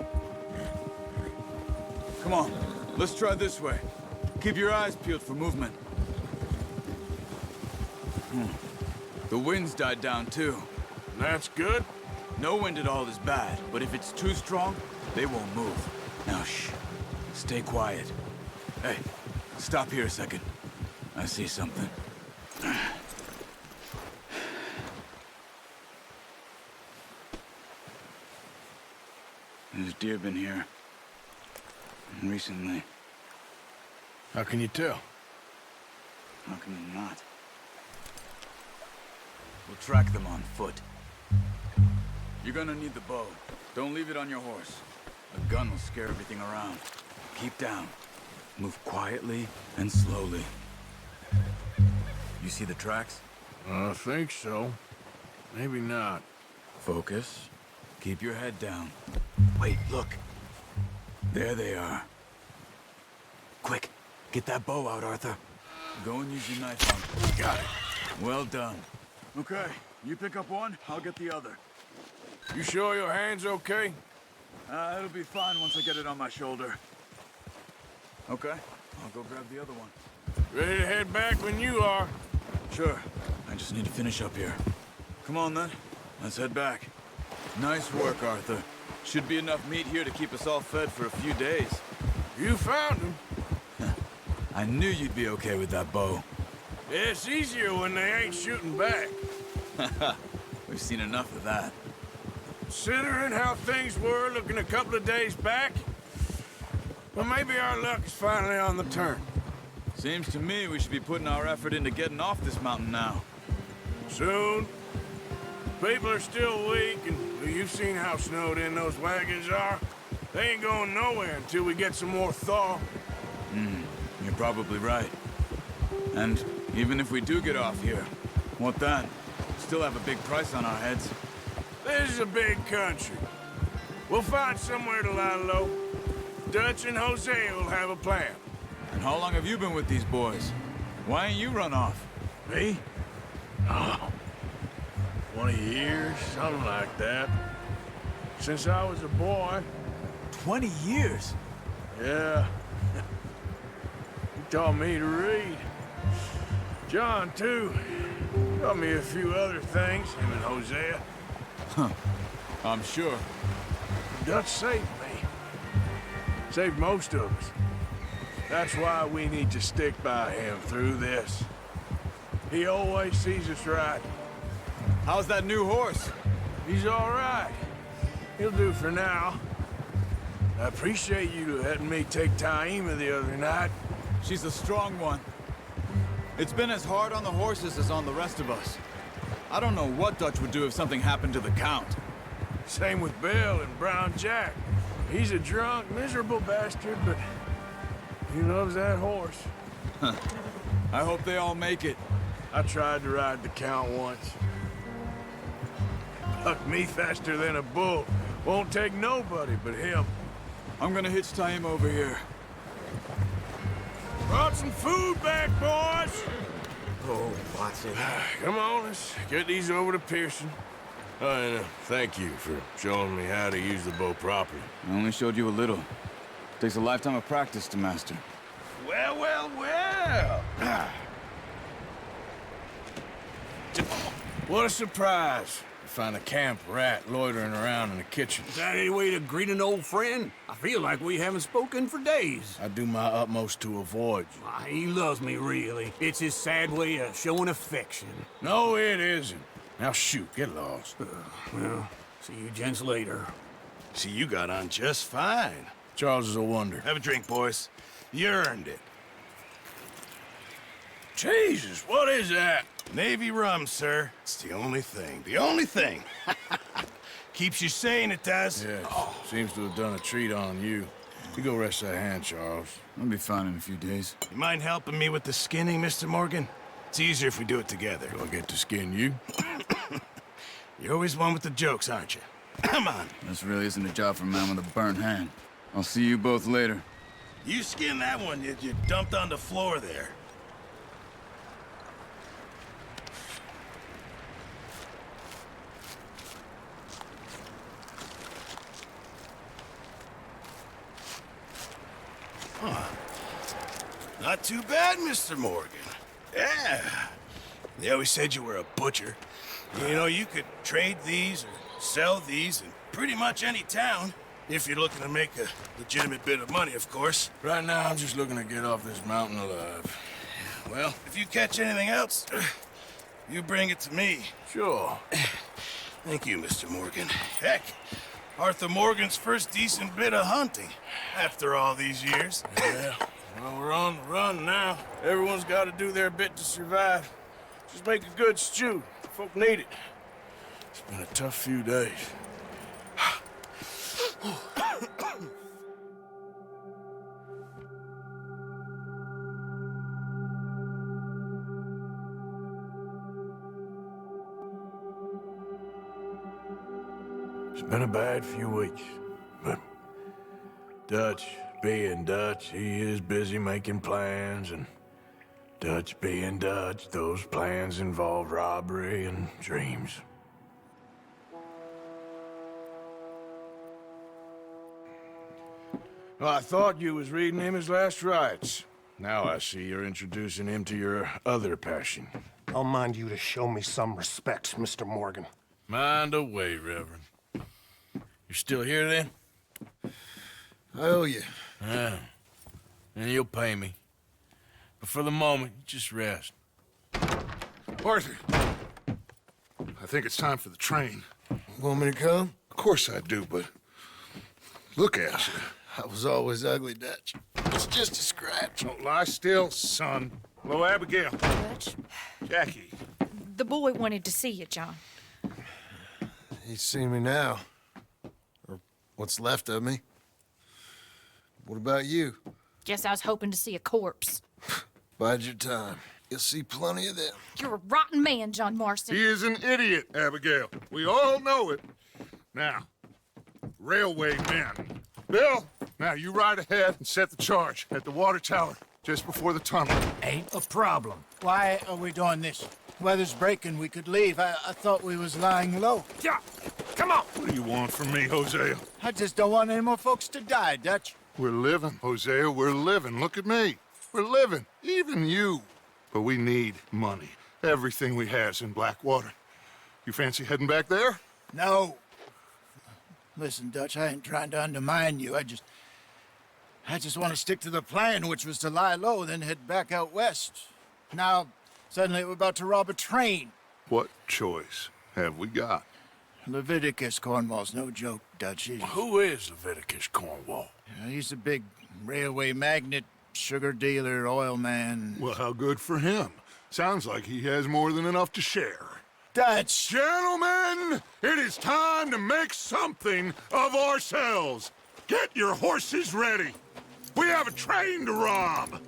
Come on, let's try this way. Keep your eyes peeled for movement. The wind's died down too. That's good. No wind at all is bad, but if it's too strong, they won't move. Now, shh. Stay quiet. Hey, stop here a second. I see something. There's deer been here. Recently. How can you tell? How can you not? We'll track them on foot. You're gonna need the bow. Don't leave it on your horse. A gun will scare everything around. Keep down. Move quietly and slowly. You see the tracks? I think so. Maybe not. Focus. Keep your head down. Wait, look. There they are. Quick, get that bow out, Arthur. Go and use your knife on. Got it. Well done. Okay, you pick up one, I'll get the other. You sure your hand's okay? It'll be fine once I get it on my shoulder. Okay, I'll go grab the other one. Ready to head back when you are. Sure. I just need to finish up here. Come on, then. Let's head back. Nice work, Arthur. Should be enough meat here to keep us all fed for a few days. You found him. I knew you'd be okay with that bow. Yeah, it's easier when they ain't shooting back. We've seen enough of that. Considering how things were looking a couple of days back, well, maybe our luck is finally on the turn. Seems to me we should be putting our effort into getting off this mountain now. Soon. People are still weak, and you've seen how snowed in those wagons are. They ain't going nowhere until we get some more thaw. You're probably right. And even if we do get off here, what then? Still have a big price on our heads. This is a big country. We'll find somewhere to lie low. Dutch and Hosea will have a plan. And how long have you been with these boys? Why ain't you run off? Me? Oh, 20 years, something like that. Since I was a boy. 20 years? Yeah. He taught me to read. John, too. Taught me a few other things, him and Hosea. Huh. I'm sure. Dutch saved me. Saved most of us. That's why we need to stick by him through this. He always sees us right. How's that new horse? He's all right. He'll do for now. I appreciate you letting me take Taima the other night. She's a strong one. It's been as hard on the horses as on the rest of us. I don't know what Dutch would do if something happened to the Count. Same with Bill and Brown Jack. He's a drunk, miserable bastard, but he loves that horse. Huh. I hope they all make it. I tried to ride the Count once. Bucked me faster than a bull. Won't take nobody but him. I'm gonna hitch Taima over here. Brought some food back, boys! Oh, Watson. Come on, let's get these over to Pearson. And thank you for showing me how to use the bow properly. I only showed you a little. Takes a lifetime of practice to master. Well, well, well! What a surprise. To find a camp rat loitering around in the kitchen. Is that any way to greet an old friend? I feel like we haven't spoken for days. I do my utmost to avoid you. Why, he loves me, really. It's his sad way of showing affection. No, it isn't. Now shoot, get lost. Well, see you gents later. See, you got on just fine. Charles is a wonder. Have a drink, boys. You earned it. Jesus, what is that? Navy rum, sir. It's the only thing. The only thing. Keeps you sane, it does. Yeah, seems to have done a treat on you. You go rest that hand, Charles. I'll be fine in a few days. You mind helping me with the skinning, Mr. Morgan? It's easier if we do it together. Do I get to skin you? You're always one with the jokes, aren't you? Come on. This really isn't a job for a man with a burnt hand. I'll see you both later. You skin that one you dumped on the floor there. Not too bad, Mr. Morgan. Yeah. They always said you were a butcher. You know, you could trade these or sell these in pretty much any town. If you're looking to make a legitimate bit of money, of course. Right now, I'm just looking to get off this mountain alive. Well, if you catch anything else, you bring it to me. Sure. Thank you, Mr. Morgan. Heck, Arthur Morgan's first decent bit of hunting after all these years. Yeah. Well, we're on the run now. Everyone's got to do their bit to survive. Just make a good stew. Folk need it. It's been a tough few days. It's been a bad few weeks, but Dutch being Dutch, he is busy making plans, and Dutch being Dutch, those plans involve robbery and dreams. Well, I thought you was reading him his last rites. Now I see you're introducing him to your other passion. I'll mind you to show me some respect, Mr. Morgan. Mind away, Reverend. You're still here, then? I owe you. Yeah. And you'll pay me. But for the moment, just rest. Arthur, I think it's time for the train. Want me to come? Of course I do, but look at you. I was always ugly, Dutch. It's just a scratch. Don't lie still, son. Hello, Abigail. Dutch, Jackie. the boy wanted to see you, John. He's seen me now. Or what's left of me. What about you? Guess I was hoping to see a corpse. Bide your time. You'll see plenty of them. You're a rotten man, John Marston. He is an idiot, Abigail. We all know it. Now, railway men. Bill, now you ride ahead and set the charge at the water tower just before the tunnel. Ain't a problem. Why are we doing this? Weather's breaking. We could leave. I thought we was lying low. Yeah, come on. What do you want from me, Hosea? I just don't want any more folks to die, Dutch. We're living, Hosea. We're living. Look at me. We're living. Even you. But we need money. Everything we has in Blackwater. You fancy heading back there? No. Listen, Dutch, I ain't trying to undermine you. I just want to stick to the plan, which was to lie low, then head back out west. Now, suddenly we're about to rob a train. What choice have we got? Leviticus Cornwall's no joke, Dutch. Who is Leviticus Cornwall? He's a big railway magnate, sugar dealer, oil man. Well, how good for him. Sounds like he has more than enough to share. Dutch! Gentlemen, it is time to make something of ourselves. Get your horses ready. We have a train to rob.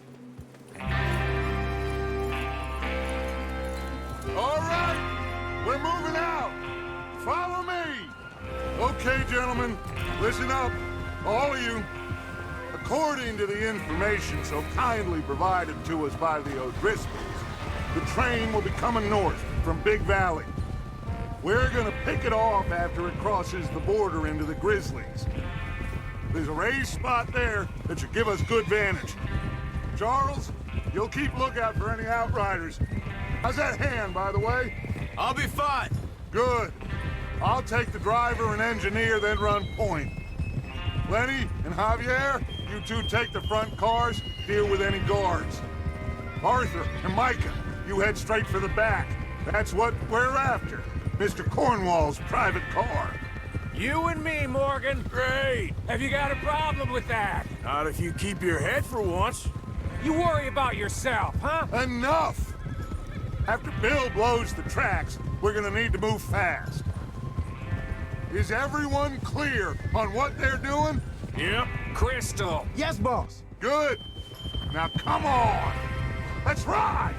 All right, we're moving out. Follow me. Okay, gentlemen, listen up, all of you. According to the information so kindly provided to us by the O'Driscolls, the train will be coming north from Big Valley. We're gonna pick it off after it crosses the border into the Grizzlies. There's a raised spot there that should give us good vantage. Charles, you'll keep lookout for any outriders. How's that hand, by the way? I'll be fine. Good. I'll take the driver and engineer, then run point. Lenny and Javier, you two take the front cars, deal with any guards. Arthur and Micah, you head straight for the back. That's what we're after. Mr. Cornwall's private car. You and me, Morgan. Great. Have you got a problem with that? Not if you keep your head for once. You worry about yourself, huh? Enough! After Bill blows the tracks, we're gonna need to move fast. Is everyone clear on what they're doing? Yep. Crystal. Yes, boss. Good. Now come on. Let's ride.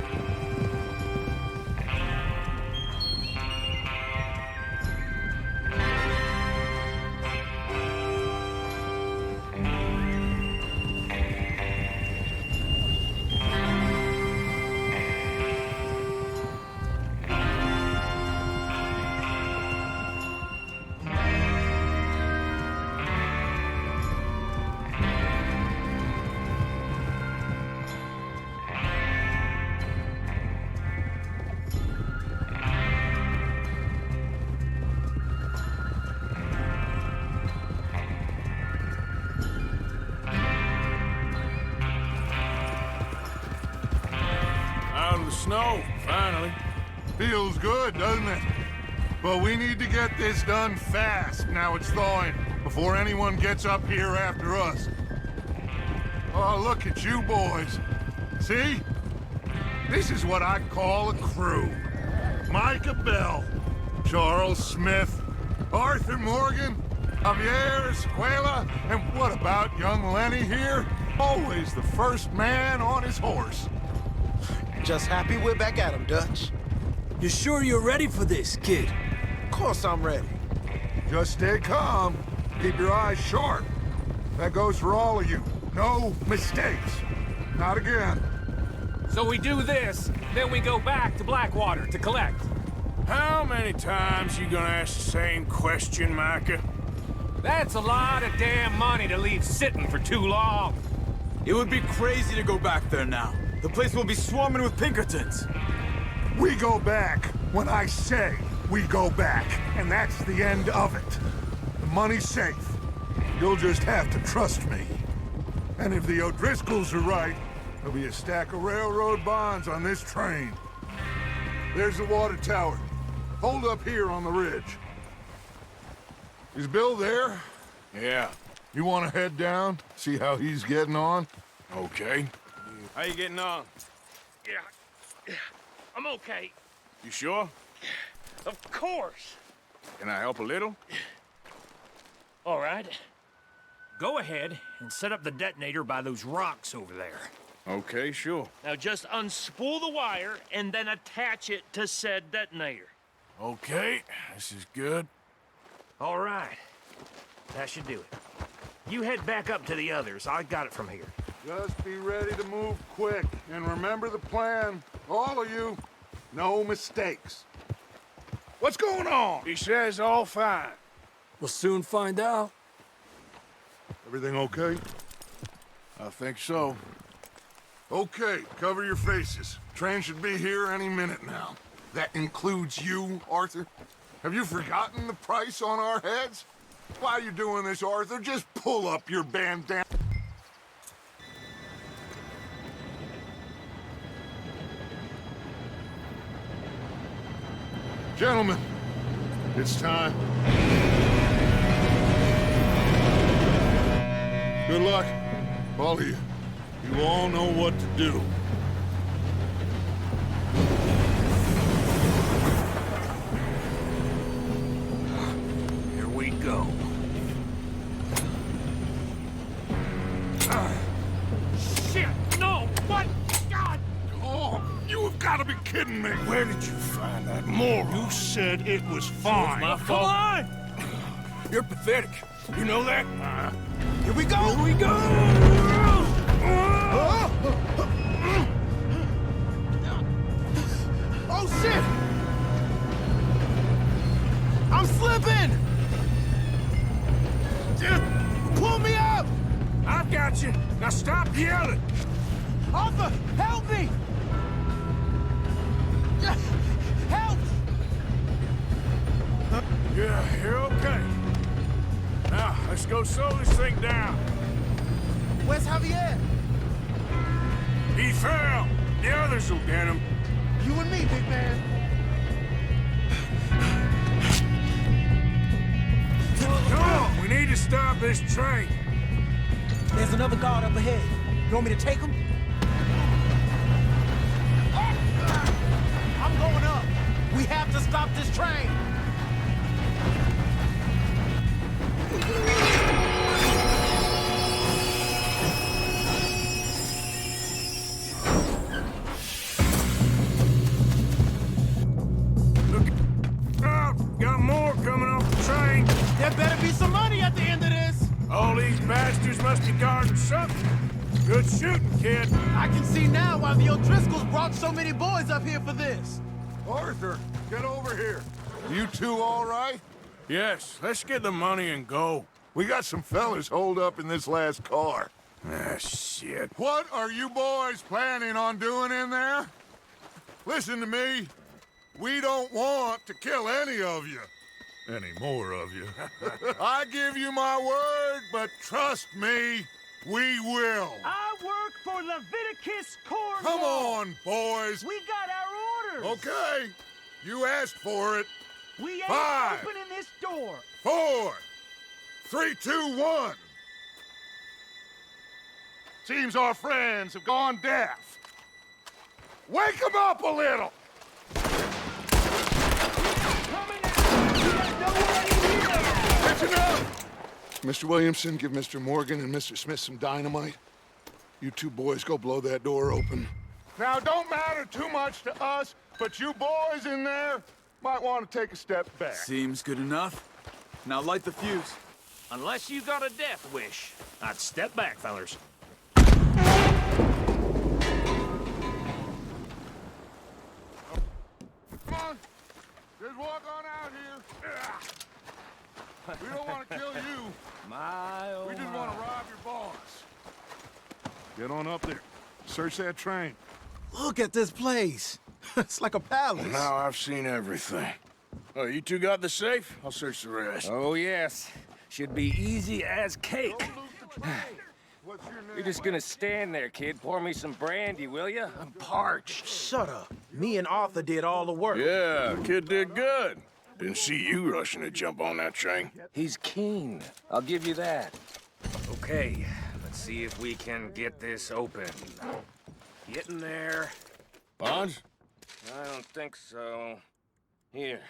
Snow, finally. Feels good, doesn't it? But we need to get this done fast, now it's thawing, before anyone gets up here after us. Oh, look at you boys. See? This is what I call a crew. Micah Bell, Charles Smith, Arthur Morgan, Javier Escuela, and what about young Lenny here? Always the first man on his horse. Just happy we're back at him, Dutch. You sure you're ready for this, kid? Of course I'm ready. Just stay calm. Keep your eyes sharp. That goes for all of you. No mistakes. Not again. So we do this, then we go back to Blackwater to collect. How many times you gonna ask the same question, Micah? That's a lot of damn money to leave sitting for too long. It would be crazy to go back there now. The place will be swarming with Pinkertons. We go back when I say we go back, and that's the end of it. The money's safe. You'll just have to trust me. And if the O'Driscolls are right, there'll be a stack of railroad bonds on this train. There's the water tower. Hold up here on the ridge. Is Bill there? Yeah. You want to head down, see how he's getting on? Okay. How you getting on? Yeah, I'm okay. You sure? Of course. Can I help a little? All right. Go ahead and set up the detonator by those rocks over there. Okay, sure. Now just unspool the wire and then attach it to said detonator. Okay, this is good. All right. That should do it. You head back up to the others. I got it from here. Just be ready to move quick, and remember the plan. All of you, no mistakes. What's going on? He says all fine. We'll soon find out. Everything okay? I think so. Okay, cover your faces. Train should be here any minute now. That includes you, Arthur? Have you forgotten the price on our heads? Why are you doing this, Arthur? Just pull up your bandana. Gentlemen, it's time. Good luck, all of you. You all know what to do. Here we go. Shit! No! What? God! Oh, you have got to be kidding me. Where did you find that moron? You said it was fine. My fault. Come on! You're pathetic. You know that? Here we go! Here we go! Oh, shit! I'm slipping! Pull me up! I've got you. Now stop yelling. Arthur, help me! Help! Yeah, you're okay. Now, let's go slow this thing down. Where's Javier? He fell. The others will get him. You and me, big man. Come on, we need to stop this train. There's another guard up ahead. You want me to take him? I'm going up. We have to stop this train. Look out! Got more coming off the train. There better be some money at the end of this. All these bastards must be guarding something. Good shooting, kid. I can see now why the O'Driscolls brought so many boys up here for this. Arthur, get over here. You two all right? Yes, let's get the money and go. We got some fellas holed up in this last car. Ah, shit. What are you boys planning on doing in there? Listen to me. We don't want to kill any of you. Any more of you. I give you my word, but trust me, we will. I work for Leviticus Cornwall. Come on, boys. We got our orders. Okay. You asked for it. We ain't 5, opening this door. 4, 3, 2, 1. Seems our friends have gone deaf. Wake them up a little. That's enough! Mr. Williamson, give Mr. Morgan and Mr. Smith some dynamite. You two boys go blow that door open. Now, don't matter too much to us, but you boys in there might want to take a step back. Seems good enough. Now light the fuse. Unless you got a death wish, I'd step back, fellers. Come on. Just walk on out here. We don't want to kill you. We just want to rob your boss. Get on up there. Search that train. Look at this place. It's like a palace. Now I've seen everything. Oh, you two got the safe? I'll search the rest. Oh, yes. Should be easy as cake. What's your name? You're just gonna stand there, kid. Pour me some brandy, will you? I'm parched. Shut up. Me and Arthur did all the work. Yeah, kid did good. Didn't see you rushing to jump on that train. He's keen. I'll give you that. Okay, let's see if we can get this open. Getting there. Bonds? I don't think so. Here,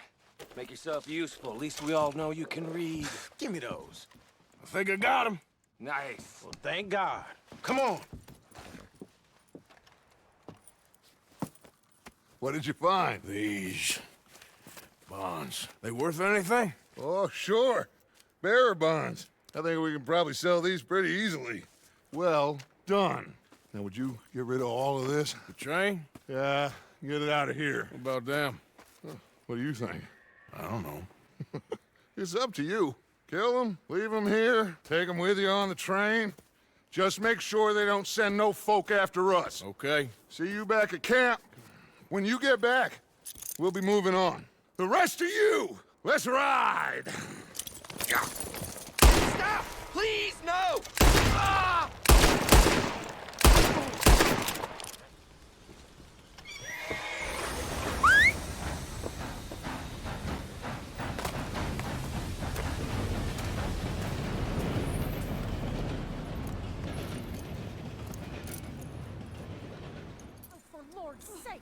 make yourself useful. At least we all know you can read. Give me those. I think I got him. Nice. Well, thank God. Come on. What did you find? These bonds. They worth anything? Oh, sure. Bearer bonds. I think we can probably sell these pretty easily. Well done. Now, would you get rid of all of this? The train? Yeah, get it out of here. What about them? What do you think? I don't know. It's up to you. Kill them, leave them here, take them with you on the train. Just make sure they don't send no folk after us. Okay. See you back at camp. When you get back, we'll be moving on. The rest of you, let's ride! Stop! Please, no! Ah! Oh, for Lord's sake!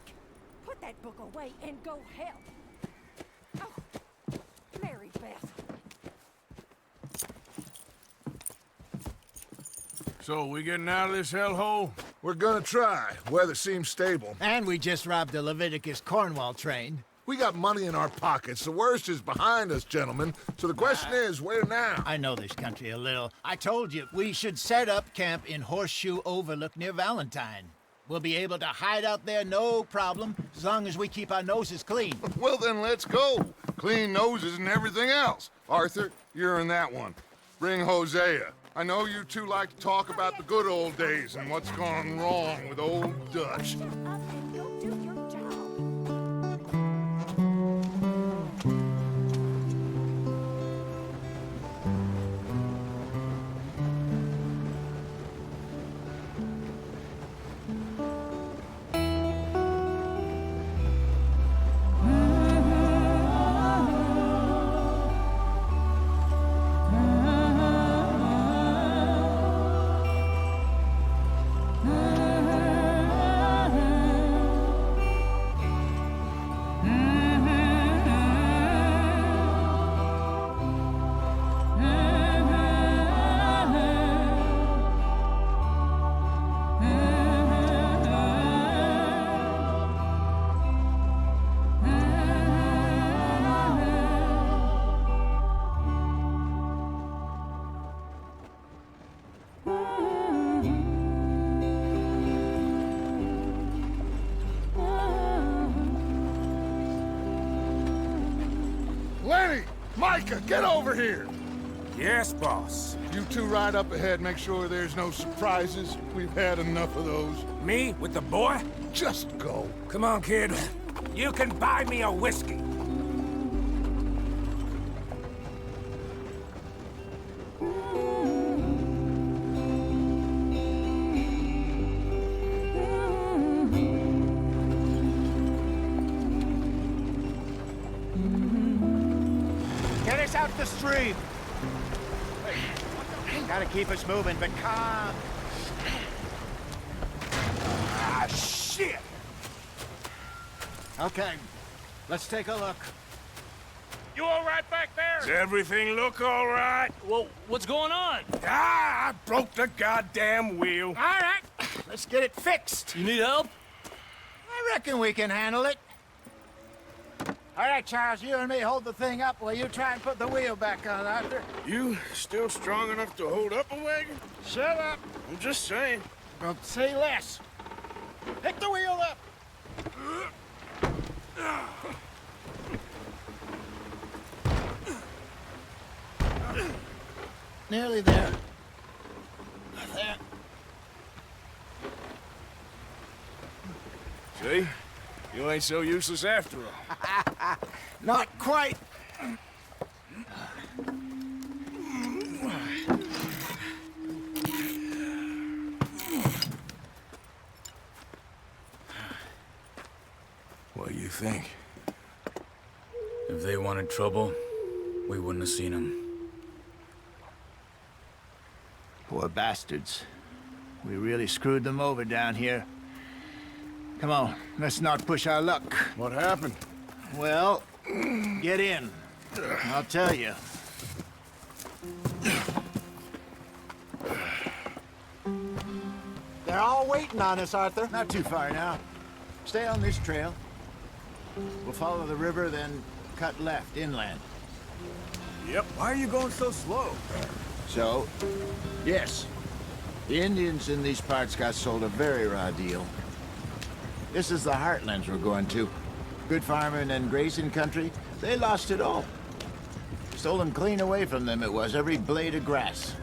Put that book away and go help! Oh, Mary Beth. So, we getting out of this hellhole? We're gonna try. Weather seems stable. And we just robbed the Leviticus Cornwall train. We got money in our pockets. The worst is behind us, gentlemen. So the question is, where now? I know this country a little. I told you, we should set up camp in Horseshoe Overlook near Valentine. We'll be able to hide out there no problem, as long as we keep our noses clean. Well, then let's go. Clean noses and everything else. Arthur, you're in that one. Bring Hosea. I know you two like to talk about the good old days and what's gone wrong with old Dutch. Shut up and go do your job. Lenny! Micah, get over here! Yes, boss. You two ride up ahead, make sure there's no surprises. We've had enough of those. Me with the boy? Just go. Come on, kid. You can buy me a whiskey. Get us out the stream. Gotta keep us moving, but calm. Ah, shit! Okay, let's take a look. You all right back there? Does everything look all right? Well, what's going on? Ah, I broke the goddamn wheel. All right, let's get it fixed. You need help? I reckon we can handle it. All right, Charles, you and me hold the thing up while you try and put the wheel back on, Arthur. You still strong enough to hold up a wagon? Shut up. I'm just saying. Don't say less. Pick the wheel up. Nearly there. There. See? You ain't so useless after all. Not quite. you think? If they wanted trouble, we wouldn't have seen them. Poor bastards. We really screwed them over down here. Come on, let's not push our luck. What happened? Well, get in. I'll tell you. They're all waiting on us, Arthur. Not too far now. Stay on this trail. We'll follow the river, then cut left, inland. Yep. Why are you going so slow? So, yes, the Indians in these parts got sold a very raw deal. This is the heartlands we're going to. Good farming and grazing country, they lost it all. Stolen clean away from them it was, every blade of grass.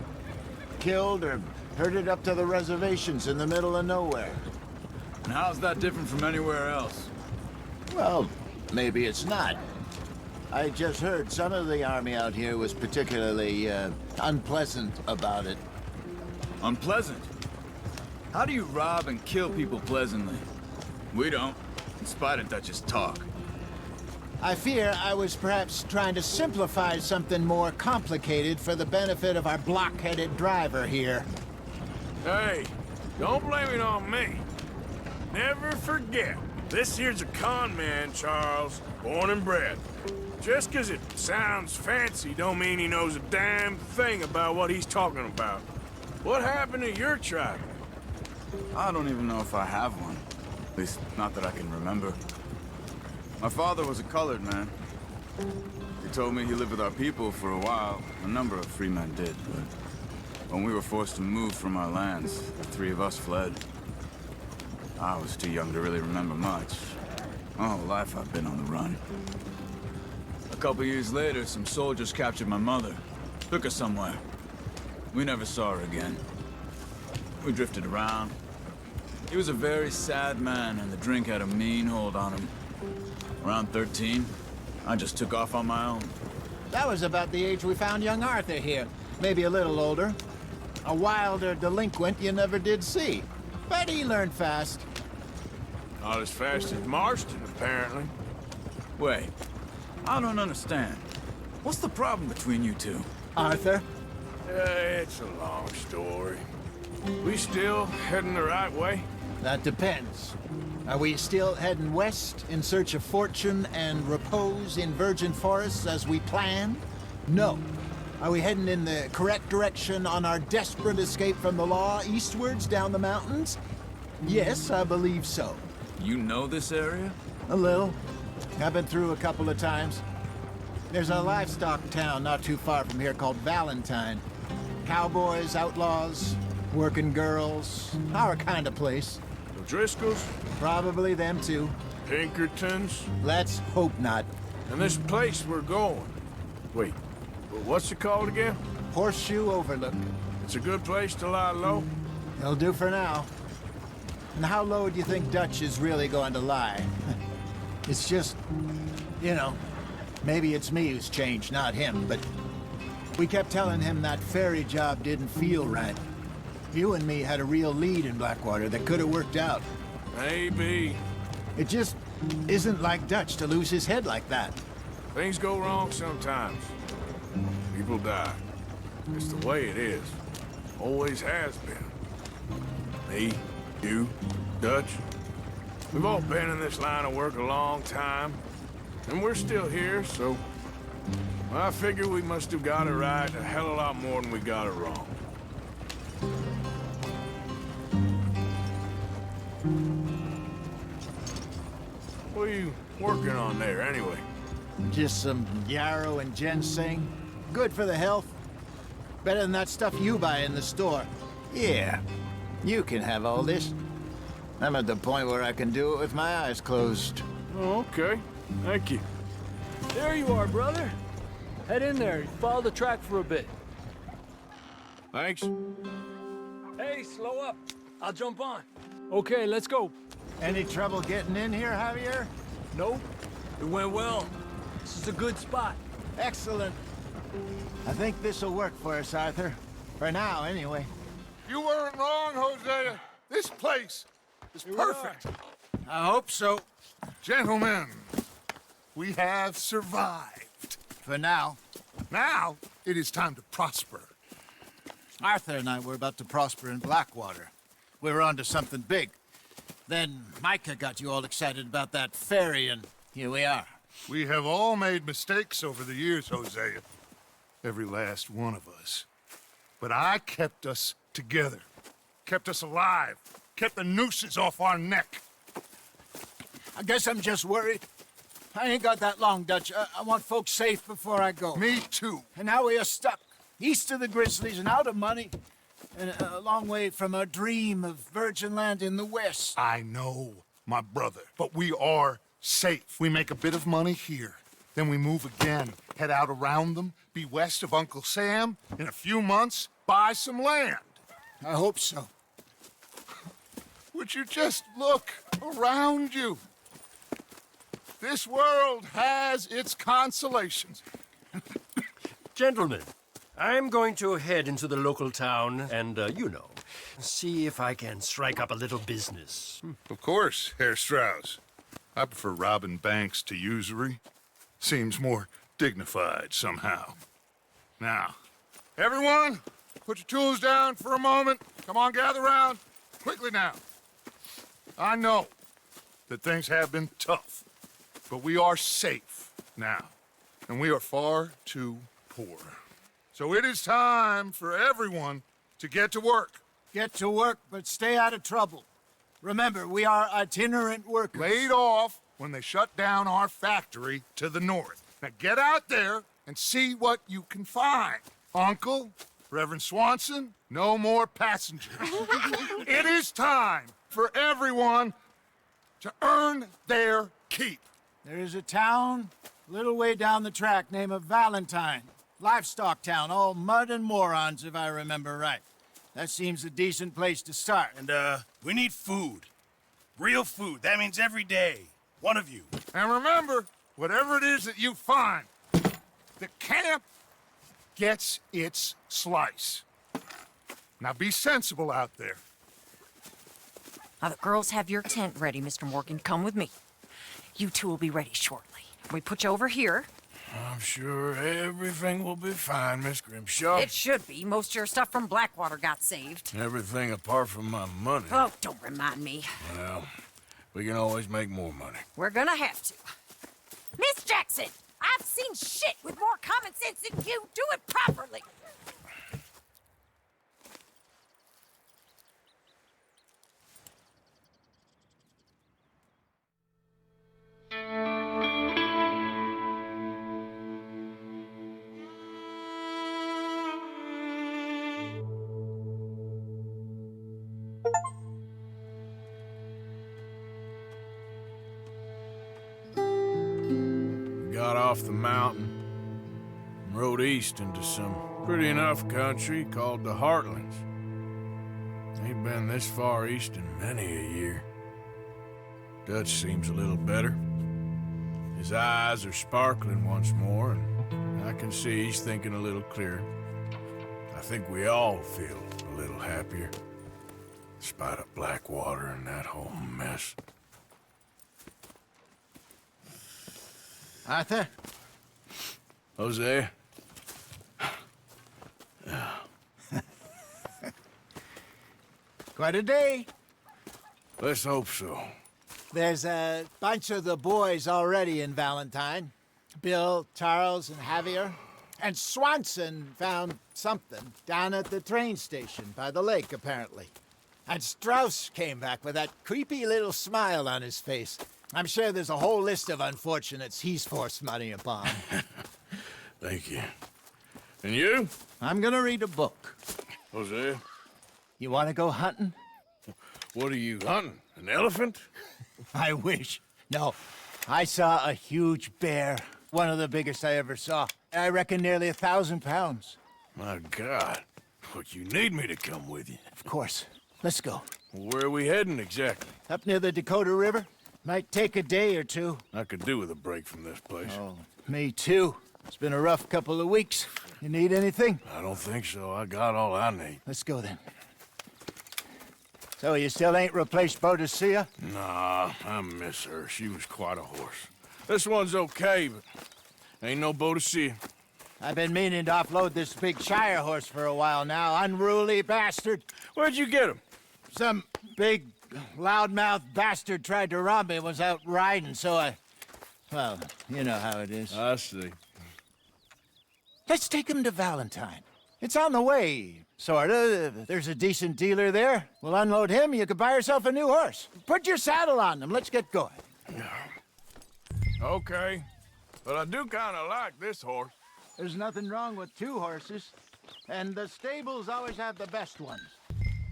Killed or herded up to the reservations in the middle of nowhere. And how's that different from anywhere else? Well, maybe it's not. I just heard some of the army out here was particularly, unpleasant about it. Unpleasant? How do you rob and kill people pleasantly? We don't, in spite of Dutch's talk. I fear I was perhaps trying to simplify something more complicated for the benefit of our block-headed driver here. Hey, don't blame it on me. Never forget, this here's a con man, Charles, born and bred. Just 'cause it sounds fancy don't mean he knows a damn thing about what he's talking about. What happened to your tribe? I don't even know if I have one. At least, not that I can remember. My father was a colored man. He told me he lived with our people for a while. A number of free men did, but when we were forced to move from our lands, the three of us fled. I was too young to really remember much. My whole life I've been on the run. A couple years later, some soldiers captured my mother. Took her somewhere. We never saw her again. We drifted around. He was a very sad man, and the drink had a mean hold on him. Around 13, I just took off on my own. That was about the age we found young Arthur here. Maybe a little older. A wilder delinquent you never did see. But he learned fast. Not as fast as Marston, apparently. Wait, I don't understand. What's the problem between you two? Arthur? It's a long story. We still heading the right way? That depends. Are we still heading west in search of fortune and repose in virgin forests as we planned? No. Are we heading in the correct direction on our desperate escape from the law eastwards down the mountains? Yes, I believe so. You know this area? A little. I've been through a couple of times. There's a livestock town not too far from here called Valentine. Cowboys, outlaws, working girls, our kind of place. The Driscolls? Probably them too. Pinkertons? Let's hope not. And this place we're going. Wait, what's it called again? Horseshoe Overlook. It's a good place to lie low? It'll do for now. And how low do you think Dutch is really going to lie? It's just, you know, maybe it's me who's changed, not him, but we kept telling him that ferry job didn't feel right. You and me had a real lead in Blackwater that could have worked out. Maybe. It just isn't like Dutch to lose his head like that. Things go wrong sometimes. People die. It's the way it is. Always has been. Me, you, Dutch. We've all been in this line of work a long time. And we're still here, so... I figure we must have got it right a hell of a lot more than we got it wrong. What are you working on there, anyway? Just some yarrow and ginseng. Good for the health. Better than that stuff you buy in the store. Yeah, you can have all this. I'm at the point where I can do it with my eyes closed. Oh, okay. Thank you. There you are, brother. Head in there. Follow the track for a bit. Thanks. Hey, slow up. I'll jump on. Okay, let's go. Any trouble getting in here, Javier? Nope. It went well. This is a good spot. Excellent. I think this'll work for us, Arthur. For now, anyway. You weren't wrong, Hosea. This place is perfect. I hope so. Gentlemen, we have survived. For now. Now, it is time to prosper. Arthur and I were about to prosper in Blackwater. We were onto something big. Then Micah got you all excited about that ferry, and here we are. We have all made mistakes over the years, Hosea. Every last one of us. But I kept us together. Kept us alive. Kept the nooses off our neck. I guess I'm just worried. I ain't got that long, Dutch. I want folks safe before I go. Me too. And now we are stuck. East of the Grizzlies and out of money. And a long way from our dream of virgin land in the west. I know, my brother. But we are safe. We make a bit of money here. Then we move again. Head out around them. Be west of Uncle Sam. In a few months, buy some land. I hope so. Would you just look around you? This world has its consolations. Gentlemen, I'm going to head into the local town and, see if I can strike up a little business. Of course, Herr Strauss. I prefer robbing banks to usury. Seems more dignified somehow. Now, everyone, put your tools down for a moment. Come on, gather round. Quickly now. I know that things have been tough, but we are safe now, and we are far too poor. So it is time for everyone to get to work. Get to work, but stay out of trouble. Remember, we are itinerant workers. Laid off when they shut down our factory to the north. Now get out there and see what you can find. Uncle, Reverend Swanson, no more passengers. It is time for everyone to earn their keep. There is a town a little way down the track named Valentine. Livestock town, all mud and morons, if I remember right. That seems a decent place to start. And, we need food. Real food. That means every day. One of you. And remember, whatever it is that you find, the camp gets its slice. Now be sensible out there. Now, the girls have your tent ready, Mr. Morgan. Come with me. You two will be ready shortly. We put you over here. I'm sure everything will be fine, Miss Grimshaw. It should be. Most of your stuff from Blackwater got saved. Everything apart from my money. Oh, don't remind me. Well, we can always make more money. We're gonna have to. Miss Jackson, I've seen shit with more common sense than you. Do it properly. Got off the mountain and rode east into some pretty enough country called the Heartlands. Ain't been this far east in many a year. Dutch seems a little better. His eyes are sparkling once more, and I can see he's thinking a little clearer. I think we all feel a little happier, in spite of Blackwater and that whole mess. Arthur? Jose? Quite a day. Let's hope so. There's a bunch of the boys already in Valentine. Bill, Charles, and Javier. And Swanson found something down at the train station by the lake, apparently. And Strauss came back with that creepy little smile on his face. I'm sure there's a whole list of unfortunates he's forced money upon. Thank you. And you? I'm gonna read a book. Jose? You wanna go hunting? What are you hunting? An elephant? I wish. No, I saw a huge bear. One of the biggest I ever saw. I reckon nearly 1,000 pounds. My God. But you need me to come with you. Of course. Let's go. Where are we heading exactly? Up near the Dakota River. Might take a day or two. I could do with a break from this place. Oh, me too. It's been a rough couple of weeks. You need anything? I don't think so. I got all I need. Let's go then. So you still ain't replaced Boadicea? Nah, I miss her. She was quite a horse. This one's okay, but ain't no Boadicea. I've been meaning to offload this big Shire horse for a while now. Unruly bastard. Where'd you get him? Some big, loudmouth bastard tried to rob me, was out riding, so I... Well, you know how it is. I see. Let's take him to Valentine. It's on the way, sorta. There's a decent dealer there. We'll unload him, you could buy yourself a new horse. Put your saddle on him, let's get going. Okay, but I do kind of like this horse. There's nothing wrong with two horses, and the stables always have the best ones.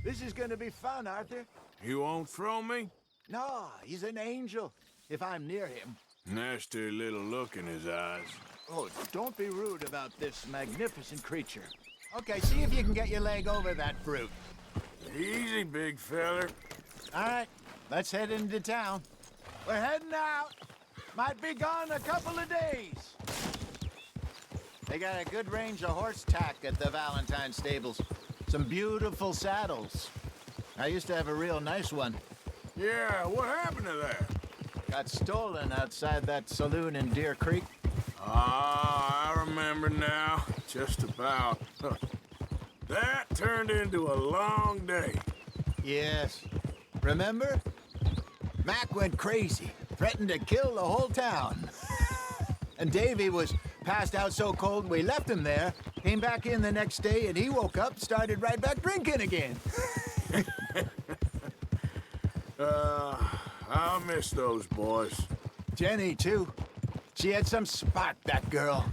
This is gonna be fun, Arthur. You won't throw me? No, he's an angel, if I'm near him. Nasty little look in his eyes. Oh, don't be rude about this magnificent creature. Okay, see if you can get your leg over that brute. Easy, big feller. All right, let's head into town. We're heading out. Might be gone a couple of days. They got a good range of horse tack at the Valentine stables. Some beautiful saddles. I used to have a real nice one. Yeah, what happened to that? Got stolen outside that saloon in Deer Creek. Ah, I remember now. Just about. That turned into a long day. Yes. Remember? Mac went crazy, threatened to kill the whole town. And Davy was passed out so cold we left him there, came back in the next day, and he woke up, started right back drinking again. I'll miss those boys. Jenny, too. She had some spot, that girl.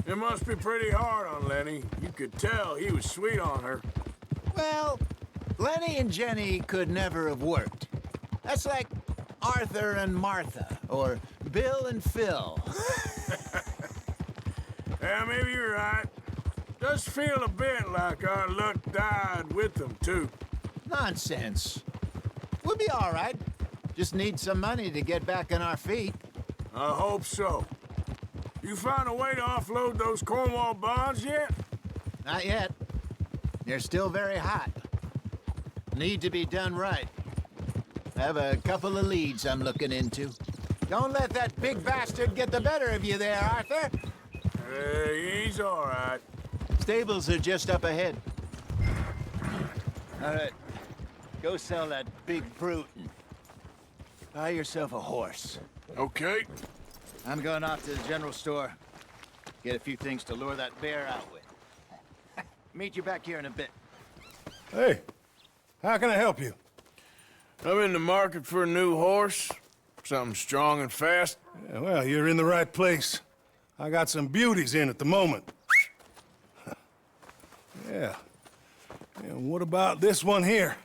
It must be pretty hard on Lenny. You could tell he was sweet on her. Well, Lenny and Jenny could never have worked. That's like Arthur and Martha, or Bill and Phil. Yeah, maybe you're right. Does feel a bit like our luck died with them, too. Nonsense. We'll be all right. Just need some money to get back on our feet. I hope so. You found a way to offload those Cornwall bonds yet? Not yet. They're still very hot. Need to be done right. I have a couple of leads I'm looking into. Don't let that big bastard get the better of you there, Arthur. Hey, he's all right. Stables are just up ahead. All right. Go sell that big brute and buy yourself a horse. Okay. I'm going off to the general store. Get a few things to lure that bear out with. Meet you back here in a bit. Hey, how can I help you? I'm in the market for a new horse. Something strong and fast. Yeah, well, you're in the right place. I got some beauties in at the moment. Yeah. And what about this one here?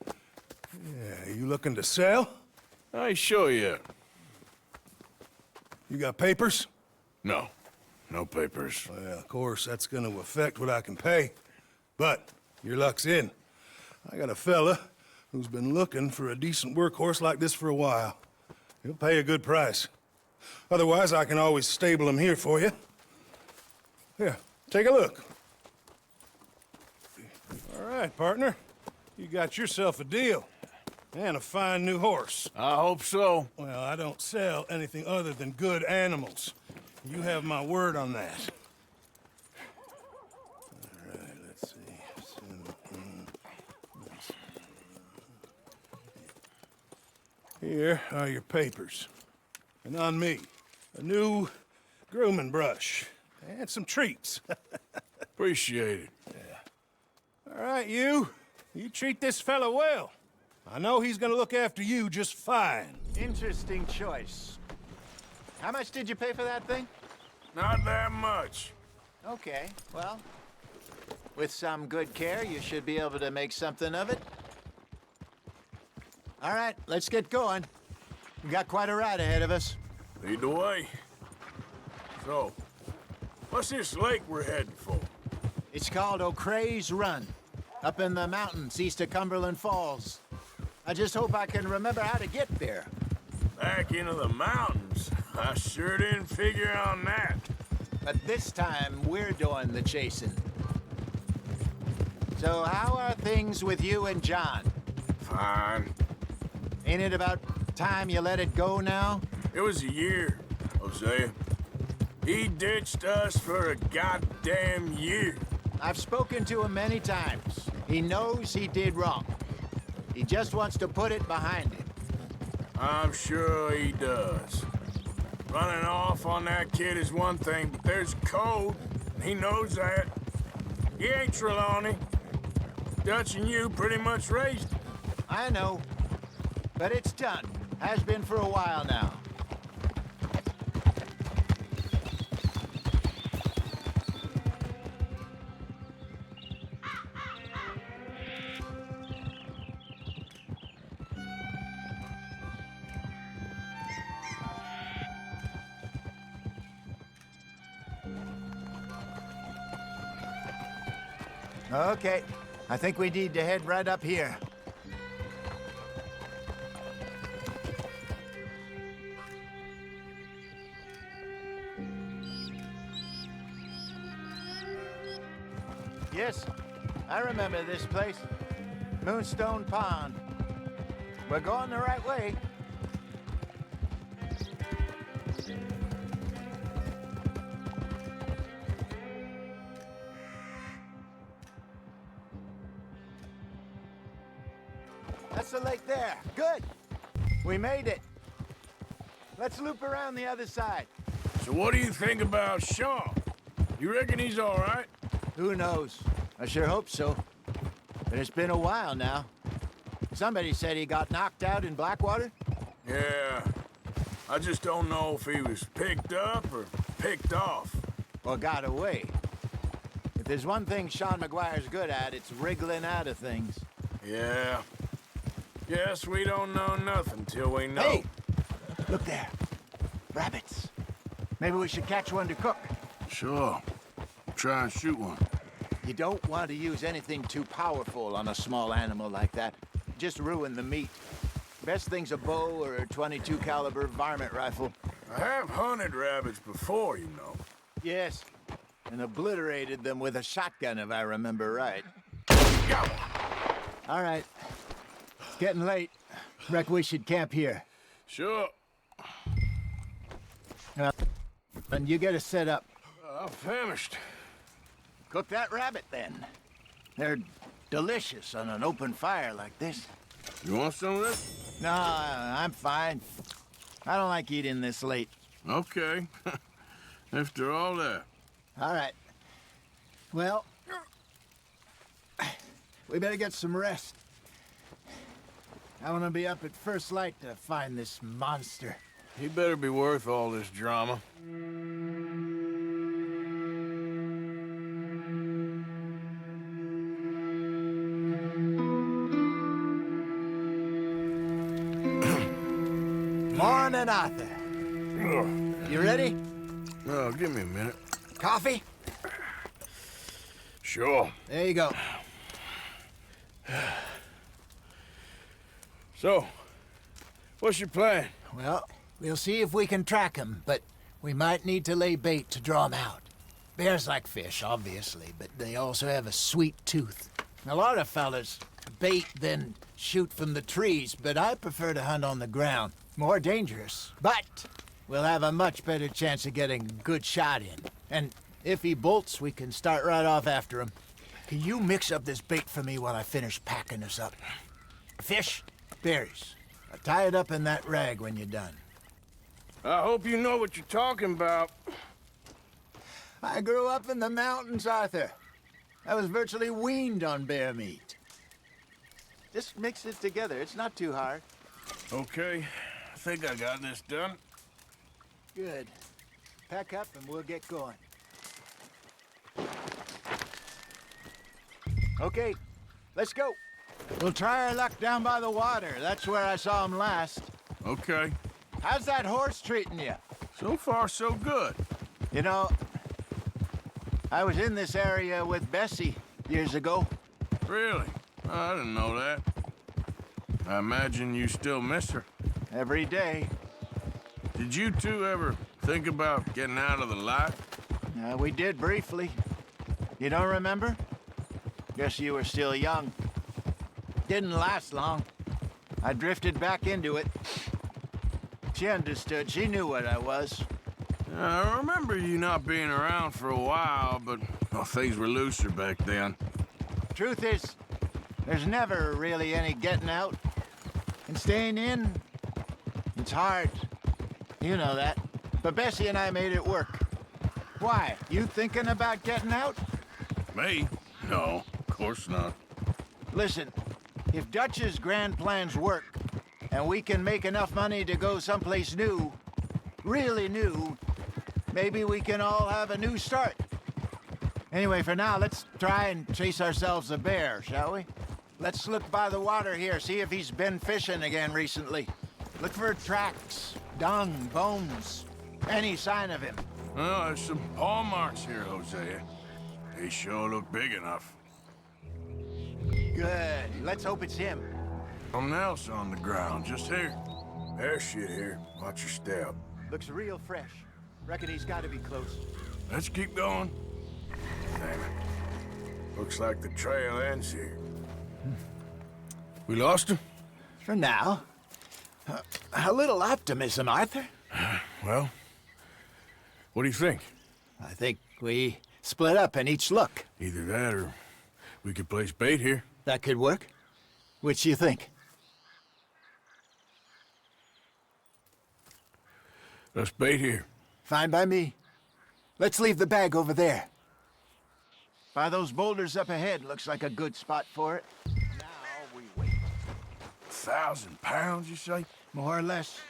Yeah, you looking to sell? I ain't sure yet. You got papers? No. No papers. Well, of course, that's gonna affect what I can pay. But your luck's in. I got a fella who's been looking for a decent workhorse like this for a while. He'll pay a good price. Otherwise, I can always stable him here for you. Here, take a look. All right, partner. You got yourself a deal. And a fine new horse. I hope so. Well, I don't sell anything other than good animals. You have my word on that. All right, let's see. Here are your papers. And on me, a new grooming brush. And some treats. Appreciate it. Yeah. All right, you. You treat this fella well. I know he's gonna look after you just fine. Interesting choice. How much did you pay for that thing? Not that much. Okay, well, with some good care, you should be able to make something of it. All right, let's get going. We got quite a ride ahead of us. Lead the way. So, what's this lake we're heading for? It's called O'Creagh's Run, up in the mountains east of Cumberland Falls. I just hope I can remember how to get there. Back into the mountains? I sure didn't figure on that. But this time, we're doing the chasing. So how are things with you and John? fine. Ain't it about time you let it go now? It was a year, Hosea. He ditched us for a goddamn year. I've spoken to him many times. He knows he did wrong. He just wants to put it behind him. I'm sure he does. Running off on that kid is one thing, but there's code, and he knows that. He ain't Trelawney. Dutch and you pretty much raised him. I know, but it's done. Has been for a while now. Okay, I think we need to head right up here. Yes, I remember this place. Moonstone Pond. We're going the right way. That's the lake there. Good. We made it. Let's loop around the other side. So what do you think about Sean? You reckon he's all right? Who knows? I sure hope so. But it's been a while now. Somebody said he got knocked out in Blackwater? Yeah. I just don't know if he was picked up or picked off. Or got away. If there's one thing Sean McGuire's good at, it's wriggling out of things. Yeah. Guess we don't know nothing till we know. Hey! Look there. Rabbits. Maybe we should catch one to cook. Sure. Try and shoot one. You don't want to use anything too powerful on a small animal like that. Just ruin the meat. Best thing's a bow or a .22 caliber varmint rifle. I have hunted rabbits before, you know. Yes, and obliterated them with a shotgun, if I remember right. All right. It's getting late. Reckon we should camp here. Sure. And you get us set up. I'm famished. Cook that rabbit, then. They're delicious on an open fire like this. You want some of this? No, I'm fine. I don't like eating this late. Okay. After all that. All right. Well, we better get some rest. I want to be up at first light to find this monster. He better be worth all this drama. Morning, Arthur. You ready? Oh, give me a minute. Coffee? Sure. There you go. So, what's your plan? Well, we'll see if we can track him, but we might need to lay bait to draw him out. Bears like fish, obviously, but they also have a sweet tooth. A lot of fellas bait, then shoot from the trees, but I prefer to hunt on the ground. More dangerous, but we'll have a much better chance of getting a good shot in. And if he bolts, we can start right off after him. Can you mix up this bait for me while I finish packing this up? Fish, berries. I'll tie it up in that rag when you're done. I hope you know what you're talking about. I grew up in the mountains, Arthur. I was virtually weaned on bear meat. Just mix it together. It's not too hard. Okay. I think I got this done. Good. Pack up and we'll get going. Okay, let's go. We'll try our luck down by the water. That's where I saw him last. Okay. How's that horse treating you? So far, so good. You know, I was in this area with Bessie years ago. Really? Oh, I didn't know that. I imagine you still miss her. Every day. Did you two ever think about getting out of the life? We did briefly. You don't remember? Guess you were still young. Didn't last long. I drifted back into it. She understood. She knew what I was. I remember you not being around for a while, but well, things were looser back then. Truth is, there's never really any getting out. And staying in, it's hard. You know that. But Bessie and I made it work. Why? You thinking about getting out? Me? No, of course not. Listen, if Dutch's grand plans work, and we can make enough money to go someplace new, really new, maybe we can all have a new start. Anyway, for now, let's try and chase ourselves a bear, shall we? Let's look by the water here, see if he's been fishing again recently. Look for tracks, dung, bones, any sign of him. Well, there's some paw marks here, Hosea. They sure look big enough. Good. Let's hope it's him. Something else on the ground, just here. There's shit here. Watch your step. Looks real fresh. Reckon he's got to be close. Let's keep going. Damn it. Looks like the trail ends here. We lost him? For now. A little optimism, Arthur. Well, what do you think? I think we split up and each look. Either that or we could place bait here. That could work. Which do you think? Let's bait here. Fine by me. Let's leave the bag over there. By those boulders up ahead, looks like a good spot for it. Now we wait. 1,000 pounds, you say? More or less.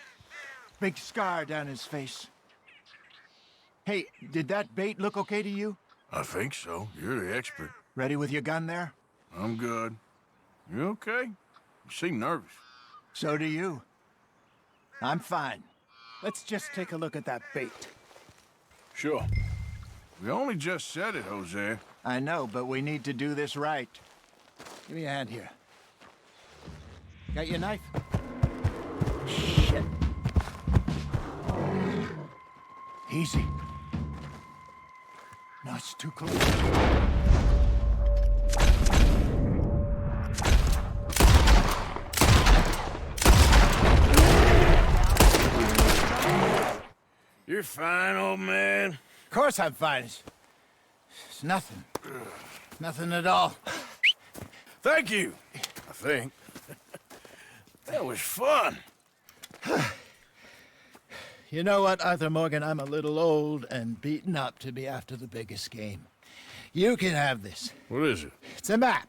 Big scar down his face. Hey, did that bait look okay to you? I think so. You're the expert. Ready with your gun there? I'm good. You okay? You seem nervous. So do you. I'm fine. Let's just take a look at that bait. Sure. We only just said it, Jose. I know, but we need to do this right. Give me a hand here. Got your knife? Shit. Easy. No, it's too close. You're fine, old man. Of course I'm fine. It's nothing. Nothing at all. Thank you, I think. That was fun. You know what, Arthur Morgan? I'm a little old and beaten up to be after the biggest game. You can have this. What is it? It's a map.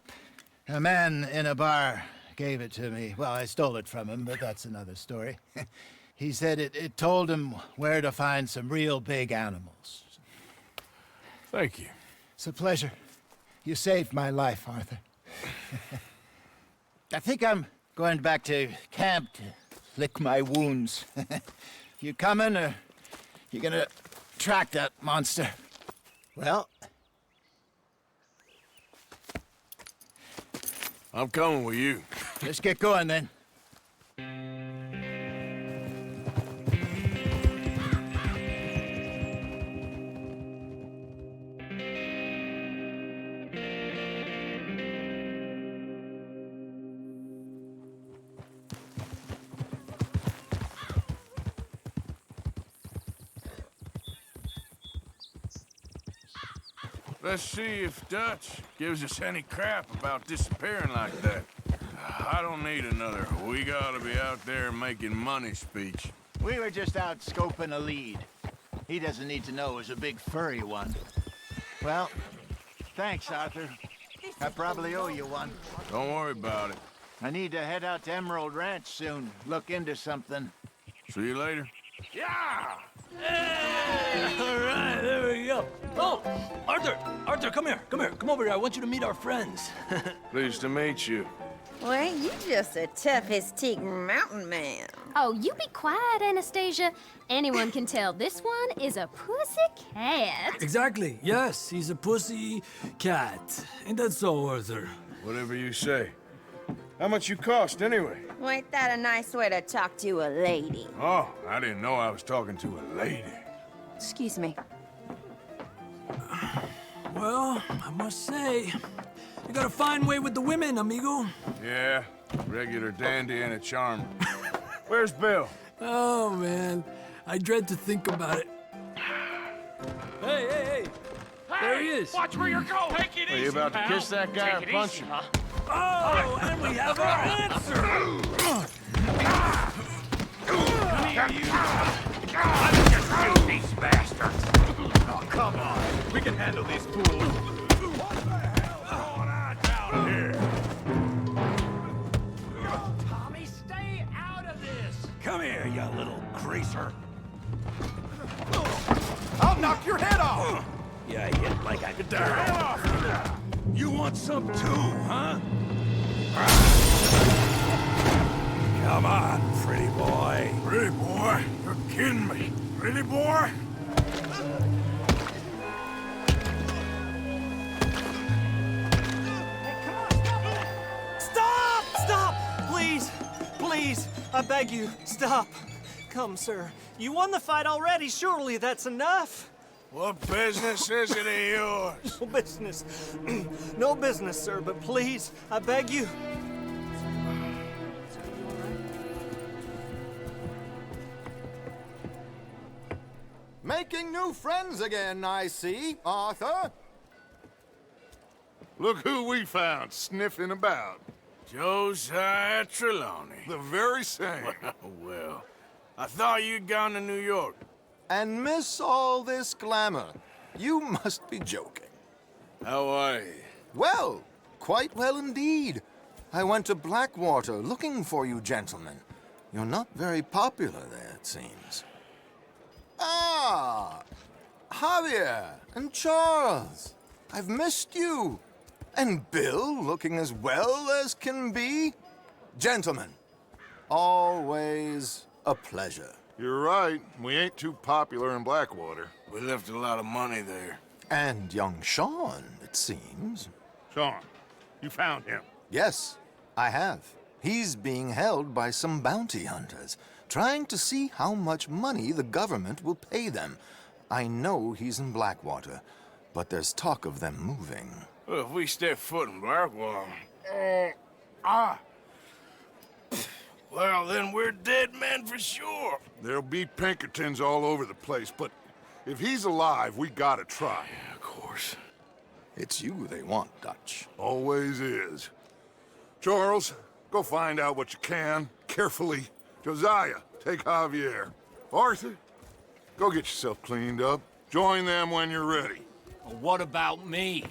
A man in a bar gave it to me. Well, I stole it from him, but that's another story. He said it told him where to find some real big animals. Thank you. It's a pleasure. You saved my life, Arthur. I think I'm going back to camp to lick my wounds. You coming, or you gonna track that monster? Well, I'm coming with you. let's get going then. Let's see if Dutch gives us any crap about disappearing like that. I don't need another "we gotta be out there making money" speech. We were just out scoping a lead. He doesn't need to know it was a big furry one. Well, thanks, Arthur. I probably owe you one. Don't worry about it. I need to head out to Emerald Ranch soon. Look into something. See you later. Yeah! All right, there we go. Oh, Arthur! Arthur, come here. Come here. Come over here. I want you to meet our friends. Pleased to meet you. Well, you just a tough-as-teak mountain man. Oh, you be quiet, Anastasia. Anyone can tell this one is a pussy cat. Exactly. Yes, he's a pussy cat. Ain't that so, Arthur? Whatever you say. How much you cost, anyway? Well, ain't that a nice way to talk to a lady? Oh, I didn't know I was talking to a lady. Excuse me. Well, I must say, you got a fine way with the women, amigo. Yeah, Regular dandy and a charm. Where's Bill? Oh, man. I dread to think about it. Hey! There he is. Watch where you're going. Take it Are you about to kiss that guy or punch him? Oh, and we have our answer! Come here, you. Let's just shoot these bastards. Oh, come on. We can handle these fools. What the hell's going on down here? Tommy, stay out of this! Come here, you little greaser. I'll knock your head off. You hit like a dime. You want some too, huh? Come on, pretty boy. Pretty boy? You're kidding me. Pretty boy? Stop! Stop! Please! Please! I beg you, stop. Come, sir. You won the fight already. Surely that's enough. What business is it of yours? No business. No business, sir, but please, I beg you. Making new friends again, I see, Arthur. Look who we found sniffing about. Josiah Trelawney. The very same. Well, I thought you'd gone to New York. And miss all this glamour. You must be joking. How are you? Well, quite well indeed. I went to Blackwater looking for you gentlemen. You're not very popular there, it seems. Ah, Javier and Charles. I've missed you. And Bill looking as well as can be. Gentlemen, always a pleasure. You're right. We ain't too popular in Blackwater. We left a lot of money there. And young Sean, it seems. Sean, you found him. Yes, I have. He's being held by some bounty hunters, trying to see how much money the government will pay them. I know he's in Blackwater, but there's talk of them moving. Well, if we step foot in Blackwater... Well, then we're dead men for sure. There'll be Pinkertons all over the place, but if he's alive, we gotta try. Yeah, of course. It's you they want, Dutch. Always is. Charles, go find out what you can, carefully. Josiah, take Javier. Arthur, go get yourself cleaned up. Join them when you're ready. Well, what about me?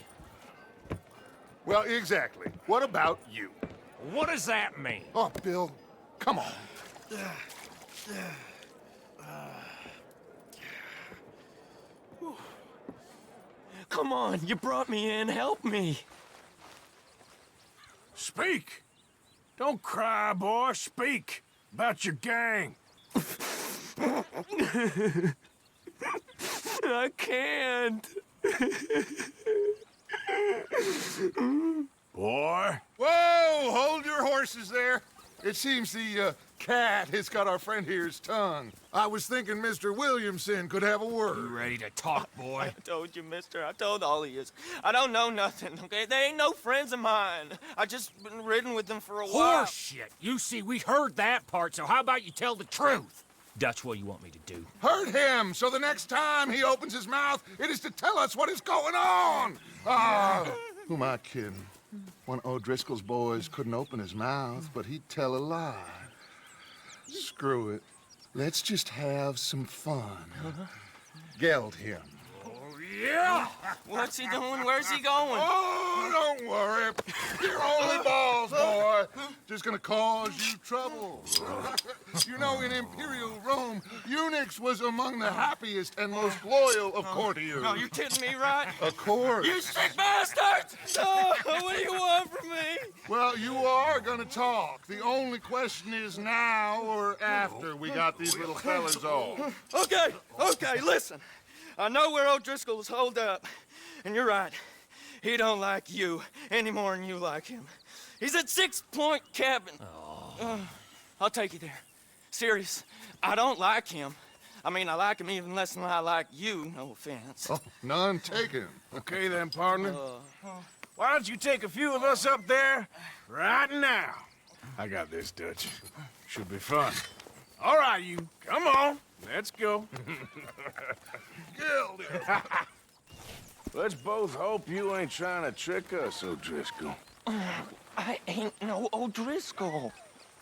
Well, exactly. What about you? What does that mean? Oh, Bill, come on. Come on, you brought me in. Help me. Speak. Don't cry, boy. Speak about your gang. I can't. Boy. Whoa! Hold your horses there. It seems the cat has got our friend here's tongue. I was thinking Mr. Williamson could have a word. You ready to talk, boy? I told you, mister. I told all of you. I don't know nothing, okay? They ain't no friends of mine. I just been ridden with them for a while. Horseshit. You see, we heard that part, so how about you tell the truth? Dutch, what do you want me to do? Hurt him, so the next time he opens his mouth, it is to tell us what is going on. Who am I kidding? One of O'Driscoll's boys couldn't open his mouth, but he'd tell a lie. Screw it. Let's just have some fun. Geld him. Yeah! What's he doing? Where's he going? Oh, don't worry. You're only balls, boy. Just gonna cause you trouble. You know, in Imperial Rome, eunuchs was among the happiest and most loyal of courtiers. No, you're kidding me, right? Of course. You sick bastards! Oh, what do you want from me? Well, you are gonna talk. The only question is now or after we got these little fellas off. Okay, listen. I know where O'Driscoll's holed up, and you're right. He don't like you any more than you like him. He's at 6 Point Cabin. I'll take you there. Serious, I don't like him. I mean, I like him even less than I like you, no offense. Oh, none taken. Okay then, partner. Why don't you take a few of us up there right now? I got this, Dutch. Should be fun. All right, you. Come on. Let's go. Let's both hope you ain't trying to trick us, O'Driscoll. I ain't no O'Driscoll.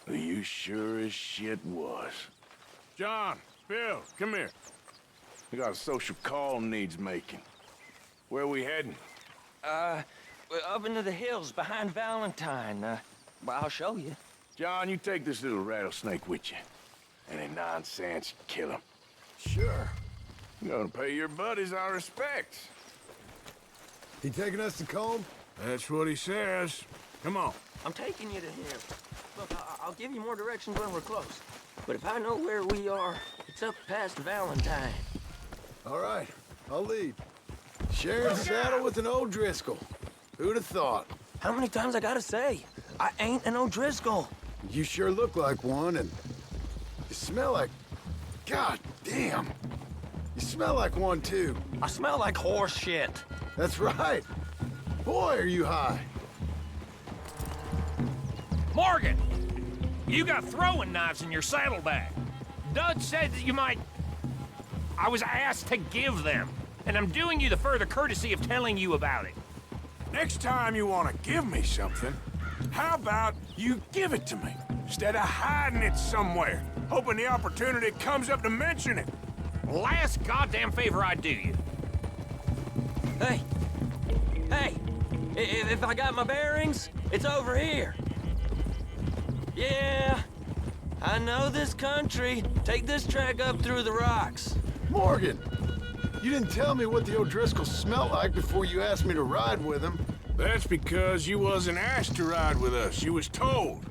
You sure as shit was. John, Bill, come here. We got a social call needs making. Where are we heading? We're up into the hills behind Valentine. Well, I'll show you. John, you take this little rattlesnake with you. Any nonsense, kill him. Sure. I'm gonna pay your buddies our respects. He taking us to Combe? That's what he says. Come on. I'm taking you to him. Look, I'll give you more directions when we're close. But if I know where we are, it's up past Valentine. All right, I'll lead. Sharing saddle with an O'Driscoll. Who'd have thought? How many times I gotta say? I ain't an O'Driscoll. You sure look like one, and you smell like... God damn. You smell like one, too. I smell like horse shit. That's right. Boy, are you high. Morgan! You got throwing knives in your saddlebag. Dud said that you might... I was asked to give them, and I'm doing you the further courtesy of telling you about it. Next time you want to give me something, how about you give it to me, instead of hiding it somewhere, hoping the opportunity comes up to mention it? Last goddamn favor I do you. Hey! Hey! If I got my bearings, it's over here. Yeah, I know this country. Take this track up through the rocks. Morgan! You didn't tell me what the O'Driscoll smelled like before you asked me to ride with him. That's because you wasn't asked to ride with us. You was told.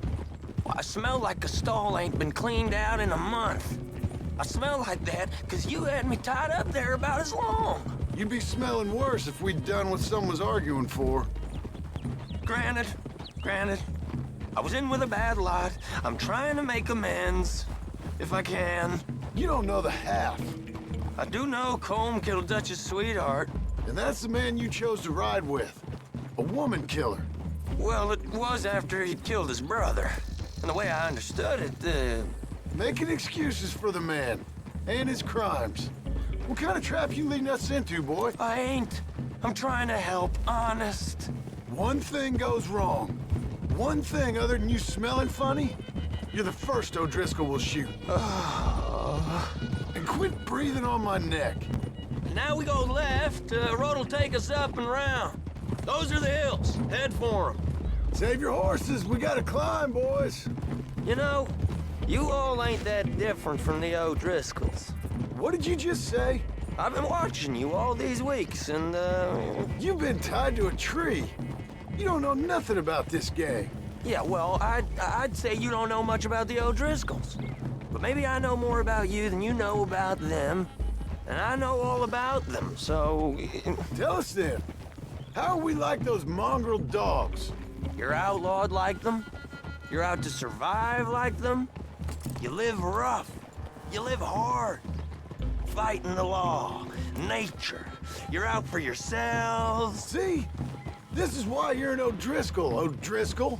Well, I smell like a stall ain't been cleaned out in a month. I smell like that because you had me tied up there about as long. You'd be smelling worse if we'd done what someone was arguing for. Granted. I was in with a bad lot. I'm trying to make amends, if I can. You don't know the half. I do know Colm killed Dutch's sweetheart. And that's the man you chose to ride with. A woman killer. Well, it was after he'd killed his brother. And the way I understood it, Making excuses for the man. And his crimes. What kind of trap you leading us into, boy? I ain't. I'm trying to help, honest. One thing goes wrong. One thing other than you smelling funny, you're the first O'Driscoll will shoot. And quit breathing on my neck. Now we go left. Road'll take us up and round. Those are the hills. Head for them. Save your horses. We gotta climb, boys. You know, you all ain't that different from the O'Driscolls. What did you just say? I've been watching you all these weeks, and, You've been tied to a tree. You don't know nothing about this gang. Yeah, well, I'd say you don't know much about the O'Driscolls. But maybe I know more about you than you know about them. And I know all about them, so... Tell us then. How are we like those mongrel dogs? You're outlawed like them. You're out to survive like them. You live rough. You live hard. Fighting the law, nature. You're out for yourselves. See? This is why you're an O'Driscoll, O'Driscoll.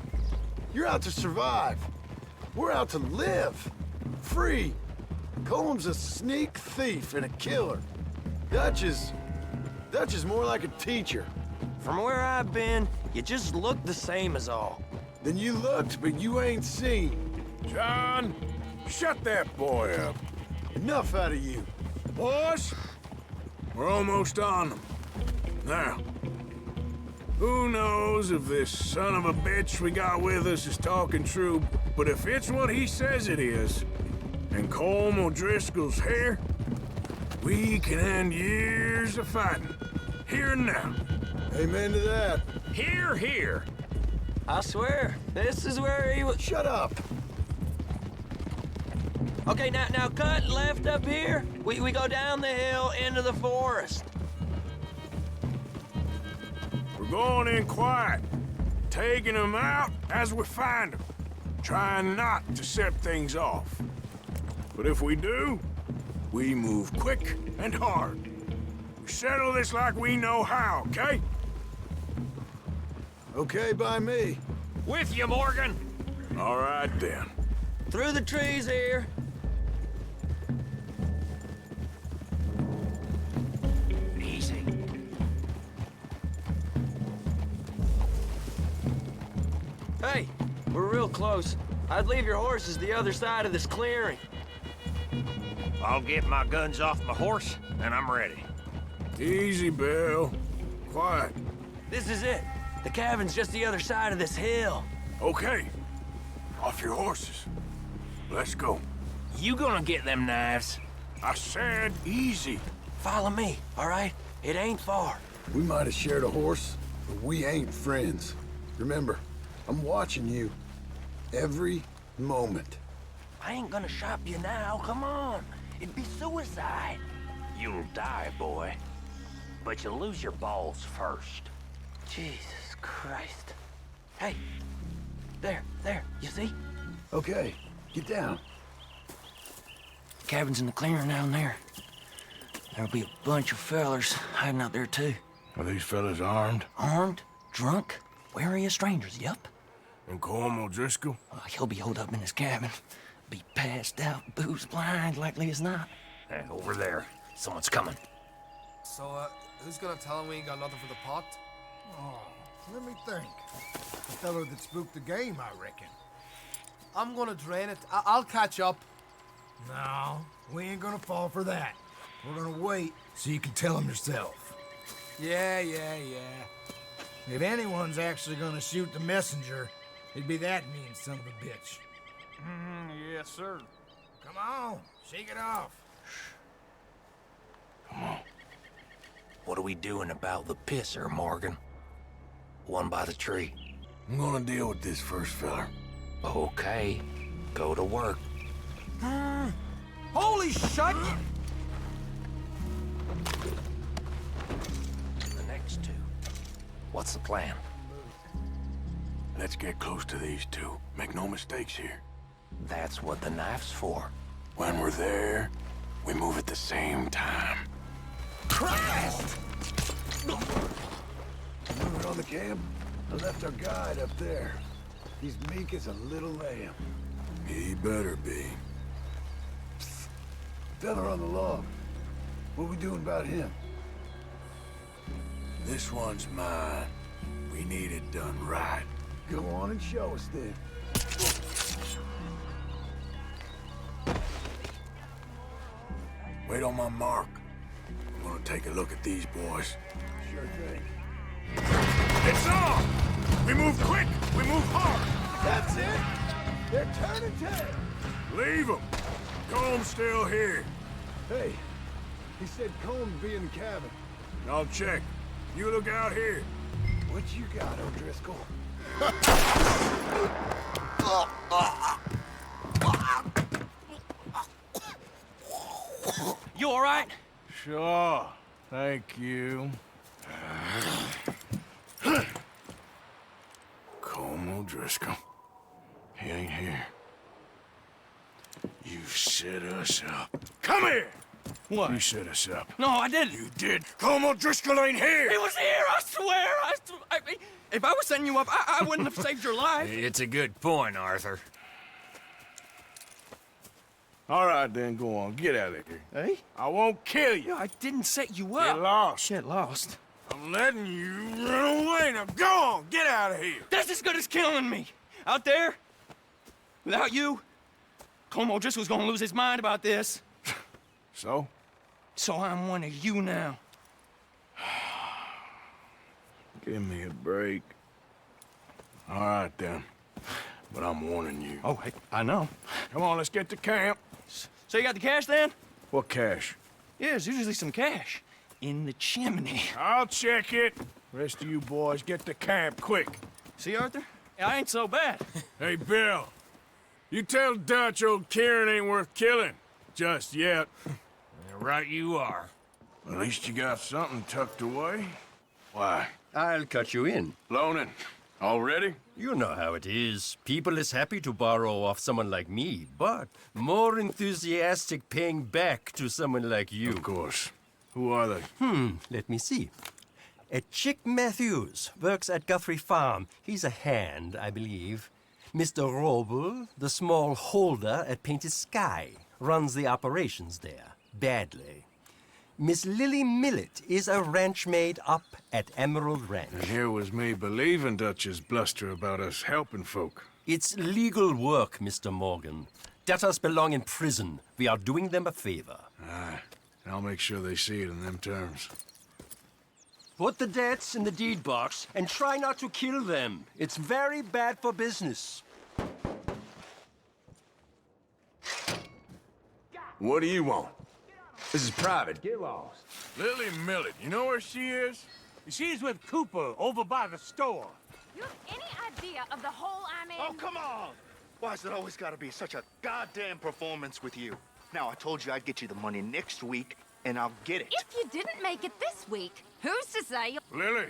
You're out to survive. We're out to live. Free. Colm's a sneak thief and a killer. Dutch is more like a teacher. From where I've been, you just look the same as all. Then you looked, but you ain't seen. John, shut that boy up. Enough out of you. Boys, we're almost on them. Now, who knows if this son of a bitch we got with us is talking true, but if it's what he says it is, and Colm O'Driscoll's here, we can end years of fighting. Here and now. Amen to that. Here, here. I swear, this is where he was... Shut up. Okay, now cut left up here. We go down the hill into the forest. We're going in quiet, taking them out as we find them, trying not to set things off. But if we do, we move quick and hard. We settle this like we know how, okay? Okay by me. With you, Morgan. All right, then. Through the trees here. Easy. Hey, we're real close. I'd leave your horses the other side of this clearing. I'll get my guns off my horse, and I'm ready. Easy, Bill. Quiet. This is it. The cabin's just the other side of this hill. Okay. Off your horses. Let's go. You gonna get them knives? I said easy. Follow me, all right? It ain't far. We might have shared a horse, but we ain't friends. Remember, I'm watching you. Every moment. I ain't gonna shop you now, come on. It'd be suicide. You'll die, boy. But you'll lose your balls first. Jesus Christ. Hey, there, you see? Okay, get down. Cabin's in the clearing down there. There'll be a bunch of fellers hiding out there, too. Are these fellas armed? Armed, drunk, wary of strangers, yup. And Colm O'Driscoll? He'll be holed up in his cabin. Be passed out, booze blind, likely as not. Over there. Someone's coming. So, who's gonna tell him we ain't got nothing for the pot? Oh, let me think. The fellow that spooked the game, I reckon. I'm gonna drain it. I'll catch up. No, we ain't gonna fall for that. We're gonna wait so you can tell him yourself. Yeah. If anyone's actually gonna shoot the messenger, it'd be that mean son of a bitch. Yes, sir. Come on, shake it off. Come on. What are we doing about the pisser, Morgan? One by the tree. I'm gonna deal with this first fella. Okay. Go to work. Holy shit! The next two. What's the plan? Let's get close to these two. Make no mistakes here. That's what the knife's for. When we're there, we move at the same time. Christ! Moving on the camp? I left our guide up there. He's meek as a little lamb. He better be. Fella on the log. What we doing about him? This one's mine. We need it done right. Go on and show us then. Wait on my mark. I'm gonna take a look at these boys. Sure thing. It's on! We move quick! We move hard! That's it! They're turning tail! Leave them! Colm's still here. Hey, he said Colm be in the cabin. I'll check. You look out here. What you got, O'Driscoll? You all right? Sure. Thank you. Colm O'Driscoll. He ain't here. You set us up. Come here! What? You set us up. No, I didn't. You did. Colm O'Driscoll ain't here! He was here, I swear! If I was setting you up, I wouldn't have saved your life. It's a good point, Arthur. All right, then, go on. Get out of here. Hey? I won't kill you. No, I didn't set you up. Get lost. Shit, lost. I'm letting you run away. Now go on. Get out of here. That's as good as killing me. Out there, without you, Colm O'Driscoll's gonna lose his mind about this. So? So I'm one of you now. Give me a break. All right, then. But I'm warning you. Oh, I know. Come on, let's get to camp. So you got the cash then? What cash? Yeah, there's usually some cash in the chimney. I'll check it. Rest of you boys, get to camp, quick. See, Arthur? I ain't so bad. Hey, Bill. You tell Dutch old Kieran ain't worth killing. Just yet. Right you are. At least you got something tucked away. Why? I'll cut you in. Loaning. Already? You know how it is. People is happy to borrow off someone like me, but more enthusiastic paying back to someone like you. Of course. Who are they? Let me see. Chick Matthews works at Guthrie Farm. He's a hand, I believe. Mr. Roble, the small holder at Painted Sky, runs the operations there, badly. Miss Lily Millet is a ranch maid up at Emerald Ranch. And here was me believing Dutch's bluster about us helping folk. It's legal work, Mr. Morgan. Debtors belong in prison. We are doing them a favor. Aye. I'll make sure they see it in them terms. Put the debts in the deed box and try not to kill them. It's very bad for business. What do you want? This is private. Get lost. Lily Millet, you know where she is? She's with Cooper over by the store. You have any idea of the hole I'm in? Oh, come on! Why has it always got to be such a goddamn performance with you? Now, I told you I'd get you the money next week, and I'll get it. If you didn't make it this week, who's to say? Lily,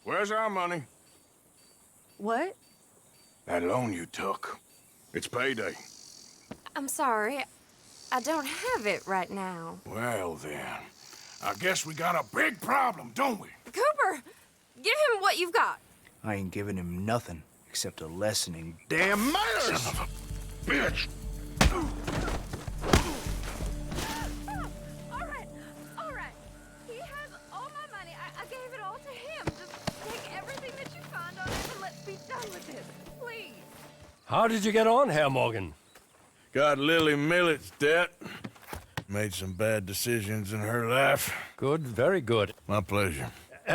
where's our money? What? That loan you took. It's payday. I'm sorry. I don't have it right now. Well, then, I guess we got a big problem, don't we? Cooper, give him what you've got. I ain't giving him nothing except a lesson in damn manners! Son of a bitch! All right. He has all my money. I gave it all to him. Just take everything that you find on it and let's be done with this, please. How did you get on, Herr Morgan? Got Lily Millet's debt. Made some bad decisions in her life. Good, very good. My pleasure.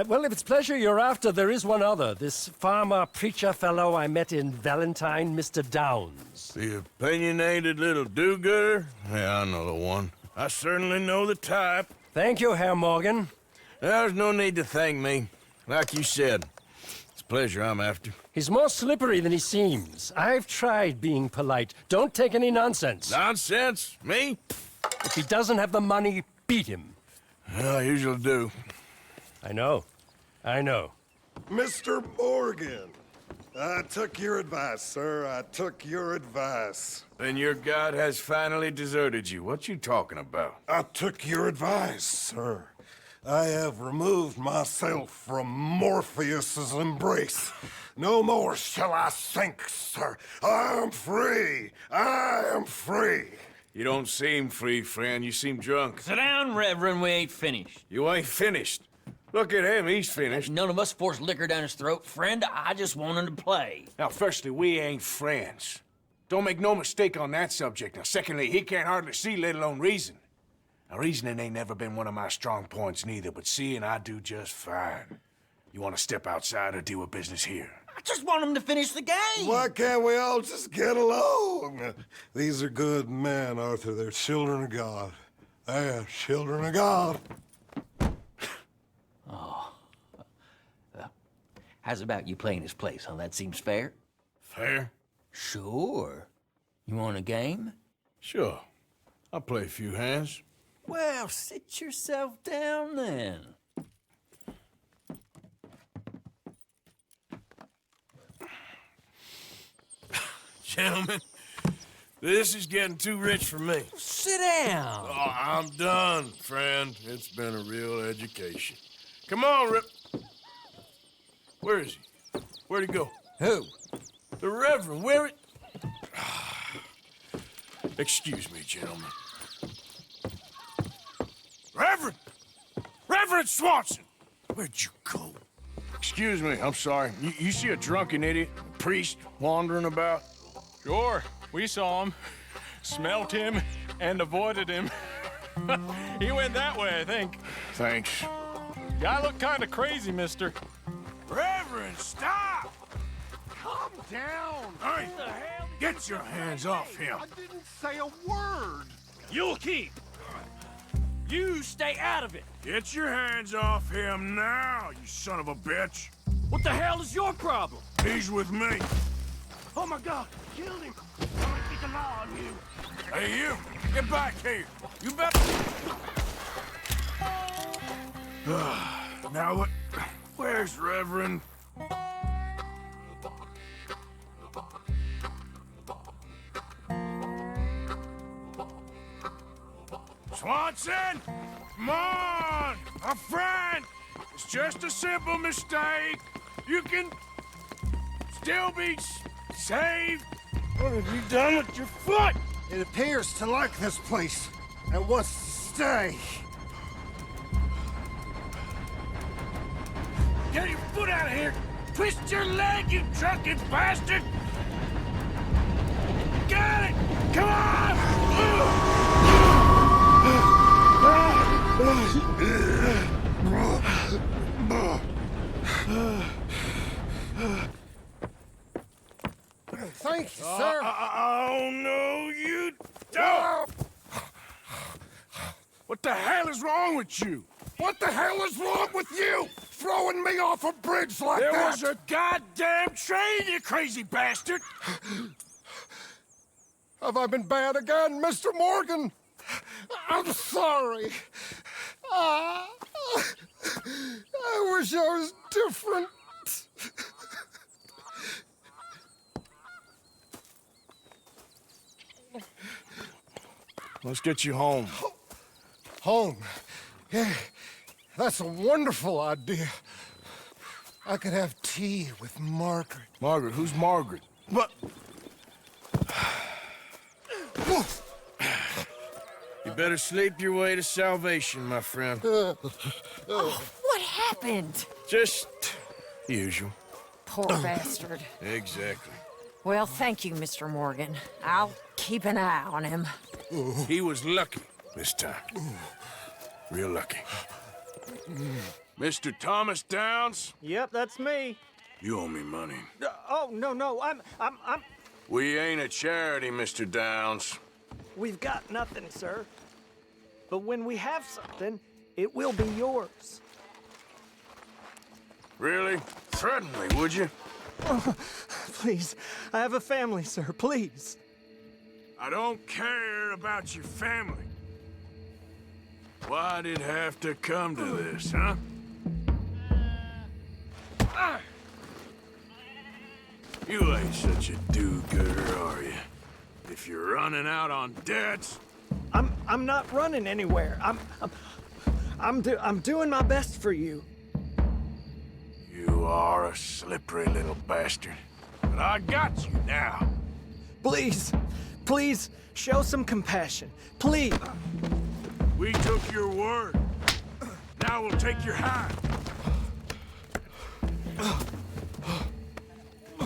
Well, if it's pleasure you're after, there is one other. This farmer preacher fellow I met in Valentine, Mr. Downs. The opinionated little do-gooder? Yeah, I know the one. I certainly know the type. Thank you, Herr Morgan. There's no need to thank me. Like you said, it's pleasure I'm after. He's more slippery than he seems. I've tried being polite. Don't take any nonsense. Nonsense? Me? If he doesn't have the money, beat him. Well, I usually do. I know. Mr. Morgan, I took your advice, sir. I took your advice. Then your god has finally deserted you. What you talking about? I took your advice, sir. I have removed myself from Morpheus's embrace. No more shall I sink, sir. I am free. I am free. You don't seem free, friend. You seem drunk. Sit down, Reverend. We ain't finished. You ain't finished. Look at him. He's finished. None of us forced liquor down his throat. Friend, I just want him to play. Now, firstly, we ain't friends. Don't make no mistake on that subject. Now, secondly, he can't hardly see, let alone reason. Now, reasoning ain't never been one of my strong points neither, but seeing I do just fine. You want to step outside or deal with business here? I just want him to finish the game. Why can't we all just get along? These are good men, Arthur. They're children of God. They're children of God. Oh. How's about you playing his place, huh? That seems fair? Fair? Sure. You want a game? Sure. I'll play a few hands. Well, sit yourself down then. Gentlemen, this is getting too rich for me. Sit down. Oh, I'm done, friend. It's been a real education. Come on, Rip. Where is he? Where'd he go? Who? The Reverend. Where it? Excuse me, gentlemen. Reverend! Reverend Swanson! Where'd you go? Excuse me, I'm sorry. You see a drunken idiot, a priest, wandering about? Sure, we saw him, smelt him, and avoided him. He went that way, I think. Thanks. Guy looked kind of crazy, mister. Reverend, stop! Calm down! Hey, get your hands off him. I didn't say a word. You'll keep. You stay out of it. Get your hands off him now, you son of a bitch. What the hell is your problem? He's with me. Oh my God, killed him. I'm gonna keep the law on you. Hey, you, get back here. You better... Now what? Where's Reverend? Swanson! Come on! A friend! It's just a simple mistake. You can still be Saved? What have you done with your foot? It appears to like this place and wants to stay. Get your foot out of here! Twist your leg, you drunken bastard! Got it! Come on! Thank you, sir. Oh, no, you don't! What the hell is wrong with you? What the hell is wrong with you? Throwing me off a bridge like There that? was a goddamn train, you crazy bastard! Have I been bad again, Mr. Morgan? I'm sorry. I wish I was different. Let's get you home. Home? Yeah, that's a wonderful idea. I could have tea with Margaret. Margaret? Who's Margaret? But... You better sleep your way to salvation, my friend. Oh, what happened? Just the usual. Poor bastard. Exactly. Well, thank you, Mr. Morgan. I'll keep an eye on him. He was lucky this time. Real lucky. Mr. Thomas Downs? Yep, that's me. You owe me money. Oh, no, I'm... We ain't a charity, Mr. Downs. We've got nothing, sir. But when we have something, it will be yours. Really? Threaten me, would you? Oh, please, I have a family, sir, please. I don't care about your family. Why'd it have to come to this, huh? You ain't such a do-gooder, are you? If you're running out on debts... I'm not running anywhere. I'm doing my best for you. You are a slippery little bastard. But I got you now. Please, show some compassion. Please. We took your word. Now we'll take your hide.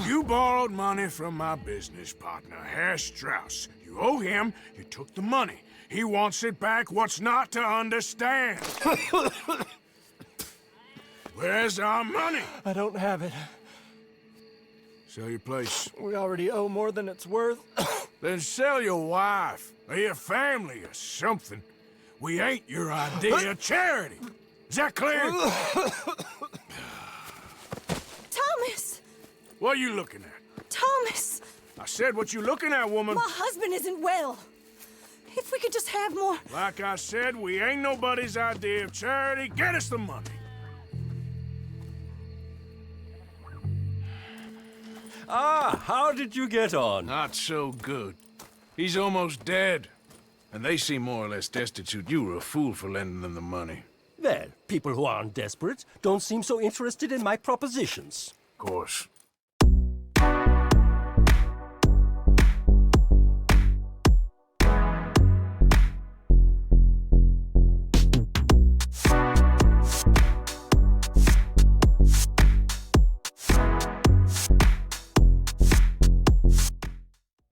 You borrowed money from my business partner, Herr Strauss. You owe him, you took the money. He wants it back. What's not to understand? Where's our money? I don't have it. Sell your place. We already owe more than it's worth. Then sell your wife, or your family, or something. We ain't your idea of charity. Is that clear? Thomas! What are you looking at? Thomas! I said what you looking at, woman. My husband isn't well. If we could just have more... Like I said, we ain't nobody's idea of charity. Get us the money. Ah, how did you get on? Not so good. He's almost dead. And they seem more or less destitute. You were a fool for lending them the money. Well, people who aren't desperate don't seem so interested in my propositions. Of course.